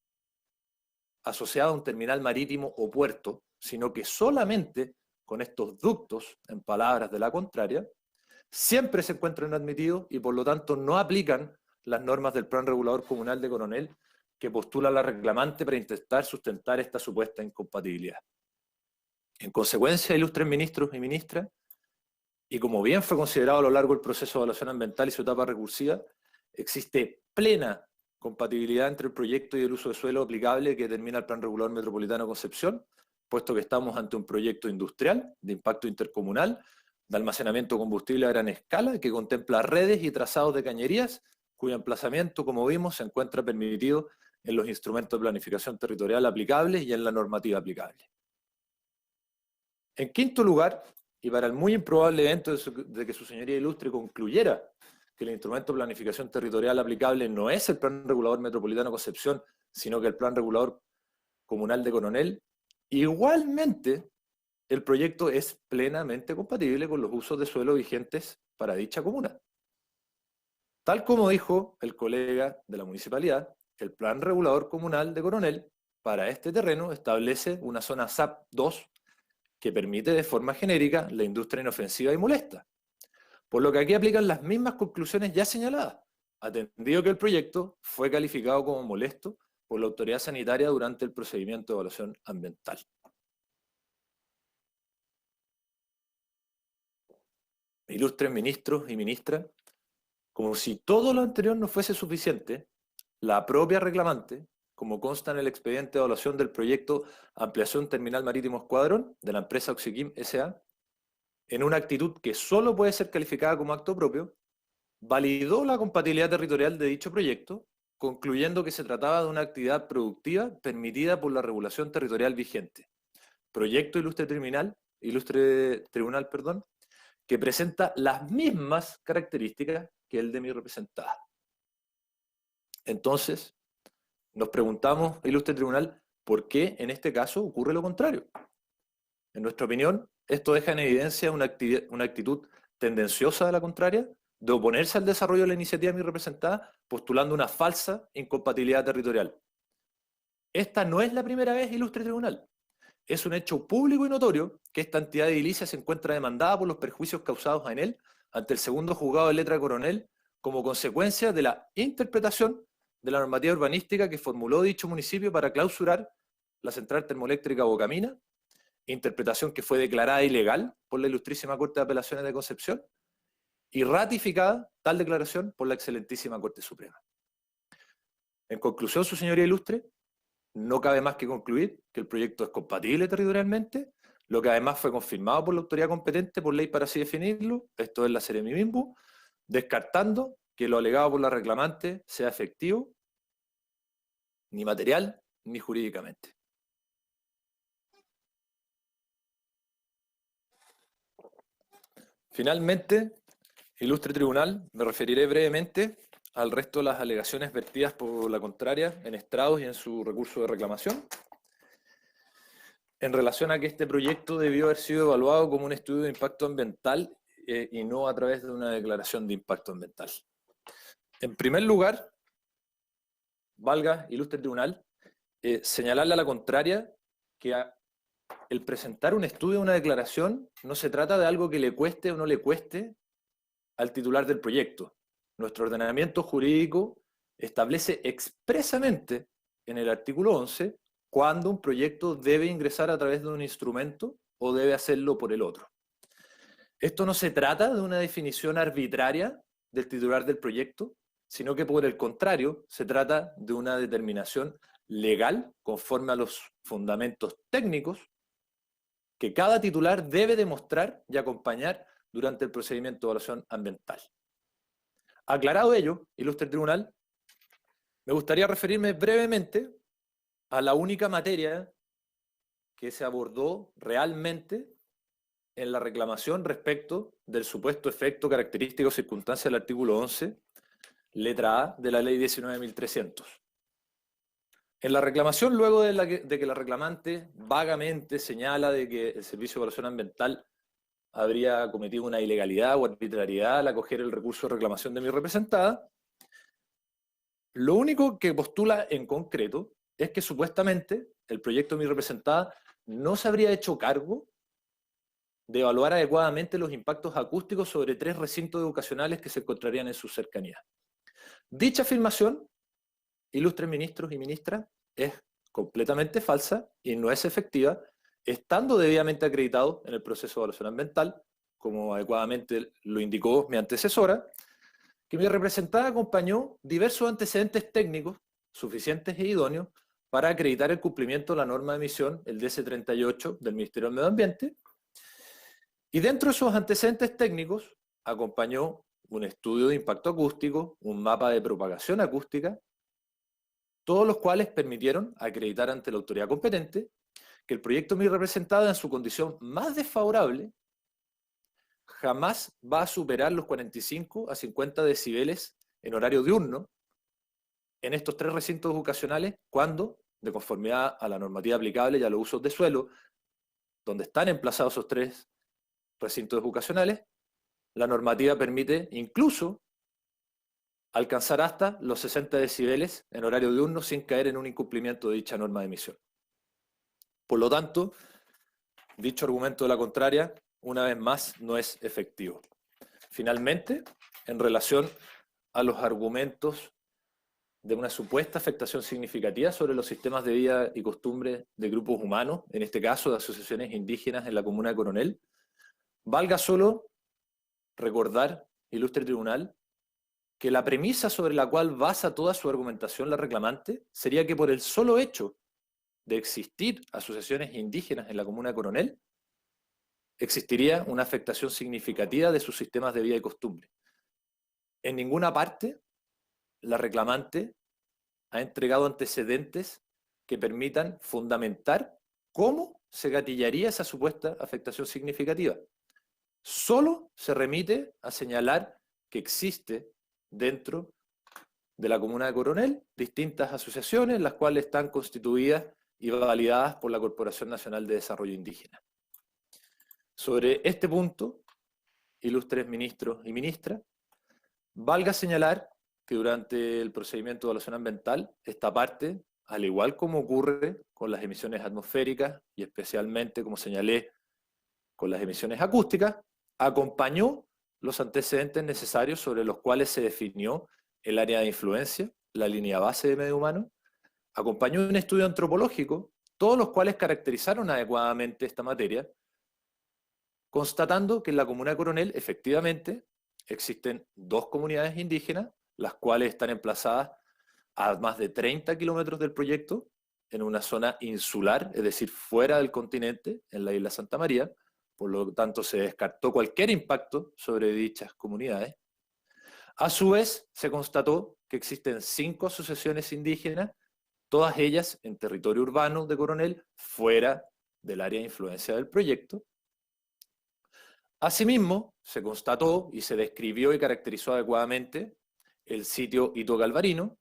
asociada a un terminal marítimo o puerto, sino que solamente con estos ductos, en palabras de la contraria, siempre se encuentran admitidos y por lo tanto no aplican las normas del Plan Regulador Comunal de Coronel que postula la reclamante para intentar sustentar esta supuesta incompatibilidad. En consecuencia, ilustres ministros y ministras, y como bien fue considerado a lo largo del proceso de evaluación ambiental y su etapa recursiva, existe plena compatibilidad entre el proyecto y el uso de suelo aplicable que determina el Plan Regulador Metropolitano de Concepción, puesto que estamos ante un proyecto industrial de impacto intercomunal, de almacenamiento de combustible a gran escala, que contempla redes y trazados de cañerías, cuyo emplazamiento, como vimos, se encuentra permitido en los instrumentos de planificación territorial aplicables y en la normativa aplicable. En quinto lugar, y para el muy improbable evento de que su señoría ilustre concluyera que el instrumento de planificación territorial aplicable no es el Plan Regulador Metropolitano Concepción, sino que el Plan Regulador Comunal de Coronel, igualmente el proyecto es plenamente compatible con los usos de suelo vigentes para dicha comuna. Tal como dijo el colega de la municipalidad, el Plan Regulador Comunal de Coronel para este terreno establece una zona SAP 2 que permite de forma genérica la industria inofensiva y molesta. Por lo que aquí aplican las mismas conclusiones ya señaladas, atendido que el proyecto fue calificado como molesto por la autoridad sanitaria durante el procedimiento de evaluación ambiental. Ilustres ministros y ministras, como si todo lo anterior no fuese suficiente, la propia reclamante, como consta en el expediente de evaluación del proyecto Ampliación Terminal Marítimo Escuadrón de la empresa Oxiquim S.A., en una actitud que solo puede ser calificada como acto propio, validó la compatibilidad territorial de dicho proyecto, concluyendo que se trataba de una actividad productiva permitida por la regulación territorial vigente. Proyecto Ilustre Tribunal, que presenta las mismas características que el de mi representada. Entonces, nos preguntamos, Ilustre Tribunal, ¿por qué en este caso ocurre lo contrario? En nuestra opinión, esto deja en evidencia una actitud tendenciosa de la contraria, de oponerse al desarrollo de la iniciativa de mi representada, postulando una falsa incompatibilidad territorial. Esta no es la primera vez, Ilustre Tribunal. Es un hecho público y notorio que esta entidad edilicia se encuentra demandada por los perjuicios causados en él ante el segundo juzgado de letra coronel como consecuencia de la interpretación de la normativa urbanística que formuló dicho municipio para clausurar la central termoeléctrica Bocamina, interpretación que fue declarada ilegal por la Ilustrísima Corte de Apelaciones de Concepción y ratificada tal declaración por la Excelentísima Corte Suprema. En conclusión, su señoría ilustre, no cabe más que concluir que el proyecto es compatible territorialmente, lo que además fue confirmado por la autoridad competente por ley para así definirlo, esto es la Seremi-Mimbu, descartando que lo alegado por la reclamante sea efectivo, ni material, ni jurídicamente. Finalmente, ilustre tribunal, me referiré brevemente al resto de las alegaciones vertidas por la contraria en estrados y en su recurso de reclamación, en relación a que este proyecto debió haber sido evaluado como un estudio de impacto ambiental y no a través de una declaración de impacto ambiental. En primer lugar, valga, ilustre tribunal, señalarle a la contraria que el presentar un estudio o una declaración no se trata de algo que le cueste o no le cueste al titular del proyecto. Nuestro ordenamiento jurídico establece expresamente en el artículo 11 cuándo un proyecto debe ingresar a través de un instrumento o debe hacerlo por el otro. Esto no se trata de una definición arbitraria del titular del proyecto, sino que por el contrario se trata de una determinación legal conforme a los fundamentos técnicos que cada titular debe demostrar y acompañar durante el procedimiento de evaluación ambiental. Aclarado ello, ilustre tribunal, me gustaría referirme brevemente a la única materia que se abordó realmente en la reclamación respecto del supuesto efecto, característica o circunstancia del artículo 11, letra A de la ley 19.300. En la reclamación, luego de que la reclamante vagamente señala de que el Servicio de Evaluación Ambiental habría cometido una ilegalidad o arbitrariedad al acoger el recurso de reclamación de mi representada, lo único que postula en concreto es que supuestamente el proyecto de mi representada no se habría hecho cargo de evaluar adecuadamente los impactos acústicos sobre 3 recintos educacionales que se encontrarían en su cercanía. Dicha afirmación, ilustres ministros y ministras, es completamente falsa y no es efectiva, estando debidamente acreditado en el proceso de evaluación ambiental, como adecuadamente lo indicó mi antecesora, que mi representada acompañó diversos antecedentes técnicos suficientes e idóneos para acreditar el cumplimiento de la norma de emisión, el DS38 del Ministerio del Medio Ambiente, y dentro de esos antecedentes técnicos acompañó un estudio de impacto acústico, un mapa de propagación acústica todos los cuales permitieron acreditar ante la autoridad competente que el proyecto mi representada en su condición más desfavorable jamás va a superar los 45 a 50 decibeles en horario diurno en estos 3 recintos educacionales cuando, de conformidad a la normativa aplicable y a los usos de suelo, donde están emplazados esos 3 recintos educacionales, la normativa permite incluso alcanzar hasta los 60 decibeles en horario diurno sin caer en un incumplimiento de dicha norma de emisión. Por lo tanto, dicho argumento de la contraria, una vez más, no es efectivo. Finalmente, en relación a los argumentos de una supuesta afectación significativa sobre los sistemas de vida y costumbres de grupos humanos, en este caso de asociaciones indígenas en la comuna de Coronel, valga solo recordar, ilustre tribunal, que la premisa sobre la cual basa toda su argumentación la reclamante sería que por el solo hecho de existir asociaciones indígenas en la comuna de Coronel, existiría una afectación significativa de sus sistemas de vida y costumbre. En ninguna parte la reclamante ha entregado antecedentes que permitan fundamentar cómo se gatillaría esa supuesta afectación significativa. Solo se remite a señalar que existe dentro de la comuna de Coronel distintas asociaciones, las cuales están constituidas y validadas por la Corporación Nacional de Desarrollo Indígena. Sobre este punto, ilustres ministros y ministras, valga señalar que durante el procedimiento de evaluación ambiental, esta parte, al igual como ocurre con las emisiones atmosféricas y especialmente, como señalé, con las emisiones acústicas, acompañó los antecedentes necesarios sobre los cuales se definió el área de influencia, la línea base de medio humano, acompañó un estudio antropológico, todos los cuales caracterizaron adecuadamente esta materia, constatando que en la comuna de Coronel, efectivamente, existen 2 comunidades indígenas, las cuales están emplazadas a más de 30 kilómetros del proyecto, en una zona insular, es decir, fuera del continente, en la isla Santa María. Por lo tanto, se descartó cualquier impacto sobre dichas comunidades. A su vez, se constató que existen 5 asociaciones indígenas, todas ellas en territorio urbano de Coronel, fuera del área de influencia del proyecto. Asimismo, se constató y se describió y caracterizó adecuadamente el sitio Hito Galvarino,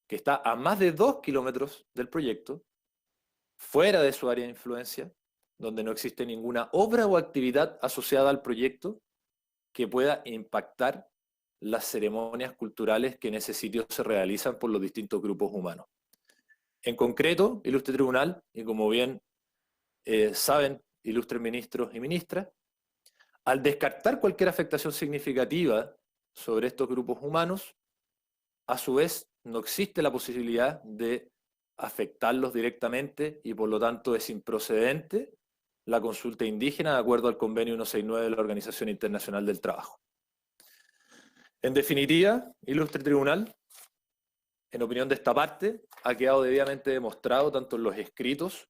que está a más de 2 kilómetros del proyecto, fuera de su área de influencia, donde no existe ninguna obra o actividad asociada al proyecto que pueda impactar las ceremonias culturales que en ese sitio se realizan por los distintos grupos humanos. En concreto, ilustre tribunal, y como bien saben, ilustres ministros y ministras, al descartar cualquier afectación significativa sobre estos grupos humanos, a su vez no existe la posibilidad de afectarlos directamente y por lo tanto es improcedente la consulta indígena de acuerdo al convenio 169 de la Organización Internacional del Trabajo. En definitiva, ilustre tribunal, en opinión de esta parte, ha quedado debidamente demostrado tanto en los escritos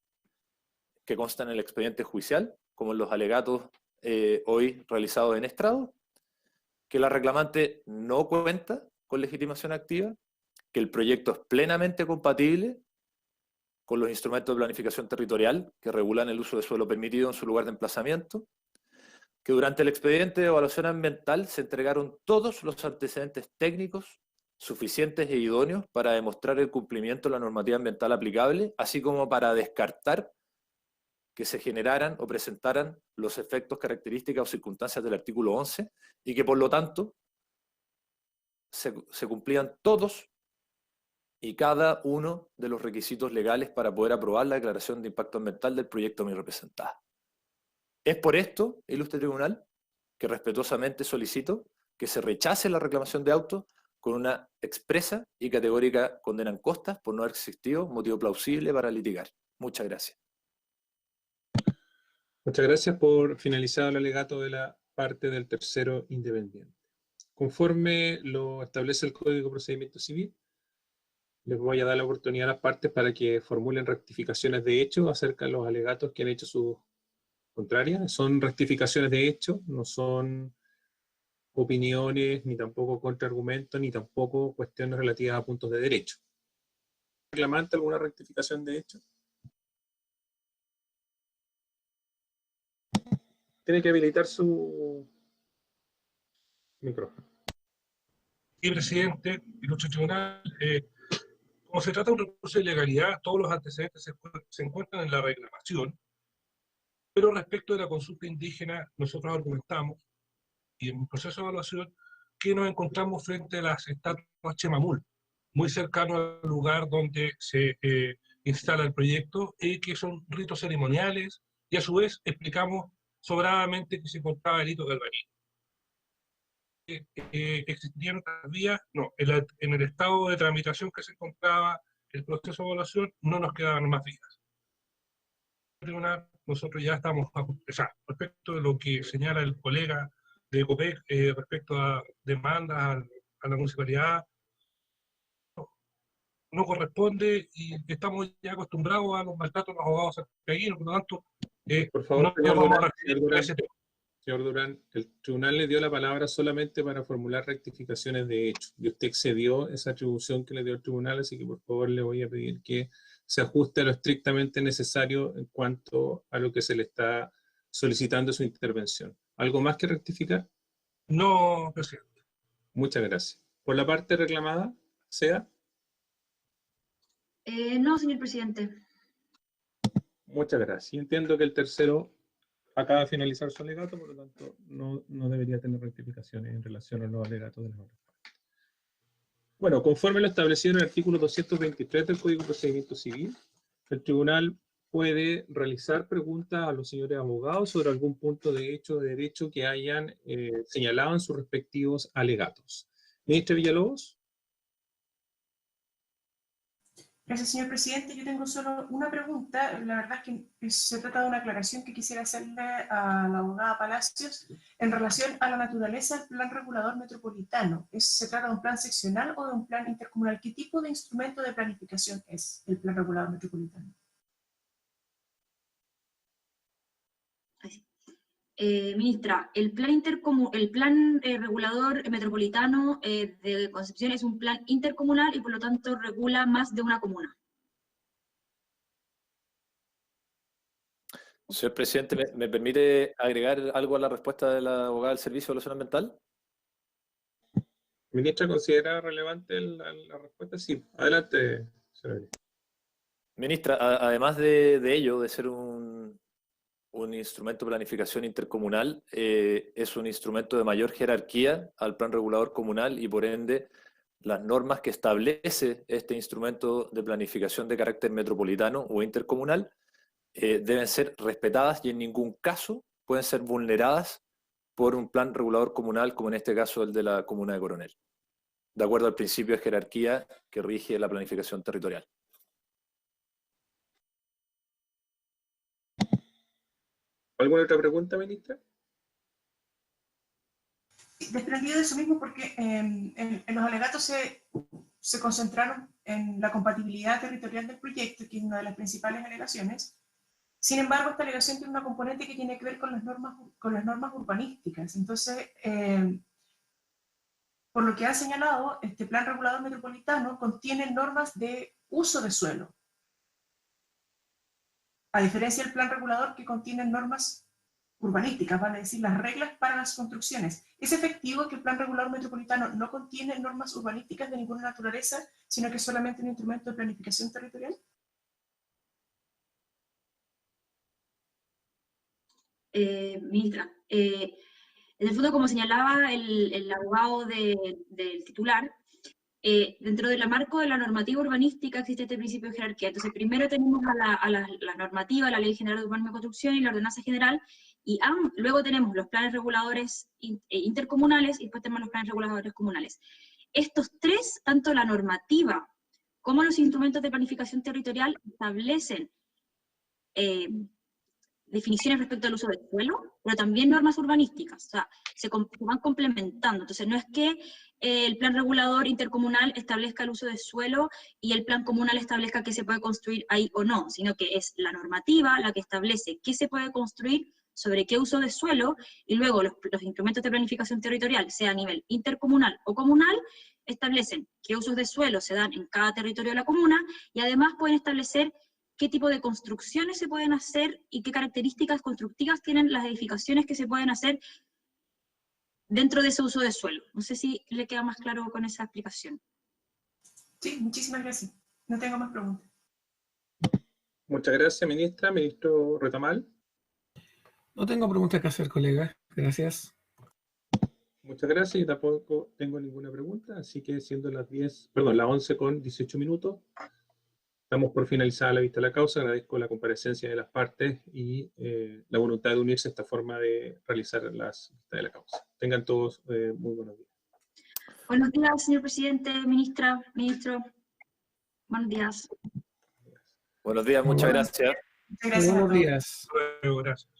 que constan en el expediente judicial como en los alegatos hoy realizados en estrado, que la reclamante no cuenta con legitimación activa, que el proyecto es plenamente compatible con los instrumentos de planificación territorial que regulan el uso de suelo permitido en su lugar de emplazamiento, que durante el expediente de evaluación ambiental se entregaron todos los antecedentes técnicos suficientes e idóneos para demostrar el cumplimiento de la normativa ambiental aplicable, así como para descartar que se generaran o presentaran los efectos, características o circunstancias del artículo 11 y que por lo tanto se cumplían todos y cada uno de los requisitos legales para poder aprobar la declaración de impacto ambiental del proyecto mi representada. Es por esto, ilustre tribunal, que respetuosamente solicito que se rechace la reclamación de autos con una expresa y categórica condena en costas por no haber existido motivo plausible para litigar. Muchas gracias. Muchas gracias por finalizar el alegato de la parte del tercero independiente. Conforme lo establece el Código de Procedimiento Civil, les voy a dar la oportunidad a las partes para que formulen rectificaciones de hecho acerca de los alegatos que han hecho sus contrarias. Son rectificaciones de hecho, no son opiniones, ni tampoco contraargumentos, ni tampoco cuestiones relativas a puntos de derecho. reclamante alguna rectificación de hecho? Tiene que habilitar su micrófono. Sí, presidente, ilustre tribunal, como se trata de un recurso de ilegalidad, todos los antecedentes se encuentran en la reclamación, pero respecto de la consulta indígena, nosotros argumentamos, y en el proceso de evaluación, que nos encontramos frente a las estatuas Chemamul, muy cercano al lugar donde se instala el proyecto, que son ritos ceremoniales, y a su vez explicamos sobradamente que se encontraba el hito de albañil. Existían otras vías, no, en el estado de tramitación que se encontraba el proceso de evaluación, no nos quedaban más vías. Nosotros ya estamos, respecto de lo que señala el colega de ECOPEC, respecto a demandas a la municipalidad, no corresponde y estamos ya acostumbrados a los maltratos de los abogados santiaguinos, por lo tanto, Por favor, no nos vamos a referir a ese tema. Señor Durán, el tribunal le dio la palabra solamente para formular rectificaciones de hecho, y usted excedió esa atribución que le dio el tribunal, así que por favor le voy a pedir que se ajuste a lo estrictamente necesario en cuanto a lo que se le está solicitando su intervención. ¿Algo más que rectificar? No, presidente. Muchas gracias. ¿Por la parte reclamada, sea? No, señor presidente. Muchas gracias. Y entiendo que el tercero acaba de finalizar su alegato, por lo tanto no debería tener rectificaciones en relación a los alegatos de las otras partes. Bueno, conforme lo establecido en el artículo 223 del Código de Procedimiento Civil, el tribunal puede realizar preguntas a los señores abogados sobre algún punto de hecho o de derecho que hayan señalado en sus respectivos alegatos. Ministra Villalobos. Gracias, señor presidente. Yo tengo solo una pregunta. La verdad es que se trata de una aclaración que quisiera hacerle a la abogada Palacios en relación a la naturaleza del plan regulador metropolitano. ¿Se trata de un plan seccional o de un plan intercomunal? ¿Qué tipo de instrumento de planificación es el plan regulador metropolitano? Ministra, el plan regulador metropolitano de Concepción es un plan intercomunal y por lo tanto regula más de una comuna. Señor presidente, ¿me permite agregar algo a la respuesta de la abogada del Servicio de Evaluación Ambiental? ¿Ministra considera relevante la respuesta? Sí. Adelante, señora. Ministra, además de ello, de ser un instrumento de planificación intercomunal, es un instrumento de mayor jerarquía al plan regulador comunal y por ende las normas que establece este instrumento de planificación de carácter metropolitano o intercomunal deben ser respetadas y en ningún caso pueden ser vulneradas por un plan regulador comunal, como en este caso el de la comuna de Coronel, de acuerdo al principio de jerarquía que rige la planificación territorial. ¿Alguna otra pregunta, ministra? Desprendido de eso mismo, porque en los alegatos se concentraron en la compatibilidad territorial del proyecto, que es una de las principales alegaciones. Sin embargo, esta alegación tiene una componente que tiene que ver con las normas urbanísticas. Entonces, por lo que han señalado, este plan regulador metropolitano contiene normas de uso de suelo, a diferencia del plan regulador que contiene normas urbanísticas, vale decir, las reglas para las construcciones. ¿Es efectivo que el plan regulador metropolitano no contiene normas urbanísticas de ninguna naturaleza, sino que es solamente un instrumento de planificación territorial? Ministra, en el fondo, como señalaba el abogado del titular, dentro del marco de la normativa urbanística existe este principio de jerarquía. Entonces, primero tenemos a la normativa, la Ley General de Urbanismo y Construcción y la Ordenanza General, y luego tenemos los planes reguladores intercomunales y después tenemos los planes reguladores comunales. Estos tres, tanto la normativa como los instrumentos de planificación territorial, establecen definiciones respecto al uso del suelo, pero también normas urbanísticas, o sea, se van complementando. Entonces, no es que el plan regulador intercomunal establezca el uso del suelo y el plan comunal establezca qué se puede construir ahí o no, sino que es la normativa la que establece qué se puede construir sobre qué uso de suelo, y luego los instrumentos de planificación territorial, sea a nivel intercomunal o comunal, establecen qué usos de suelo se dan en cada territorio de la comuna, y además pueden establecer qué tipo de construcciones se pueden hacer y qué características constructivas tienen las edificaciones que se pueden hacer dentro de ese uso de suelo. No sé si le queda más claro con esa explicación. Sí, muchísimas gracias. No tengo más preguntas. Muchas gracias, ministra. Ministro Retamal. No tengo preguntas que hacer, colega. Gracias. Muchas gracias. Yo tampoco tengo ninguna pregunta, así que siendo las 11:18, damos por finalizada la vista de la causa. Agradezco la comparecencia de las partes y la voluntad de unirse a esta forma de realizar las vistas de la causa. Tengan todos muy buenos días. Buenos días, señor presidente, ministra, ministro. Buenos días. Buenos días, muchas gracias. Muchas gracias a Buenos todos. días. Gracias.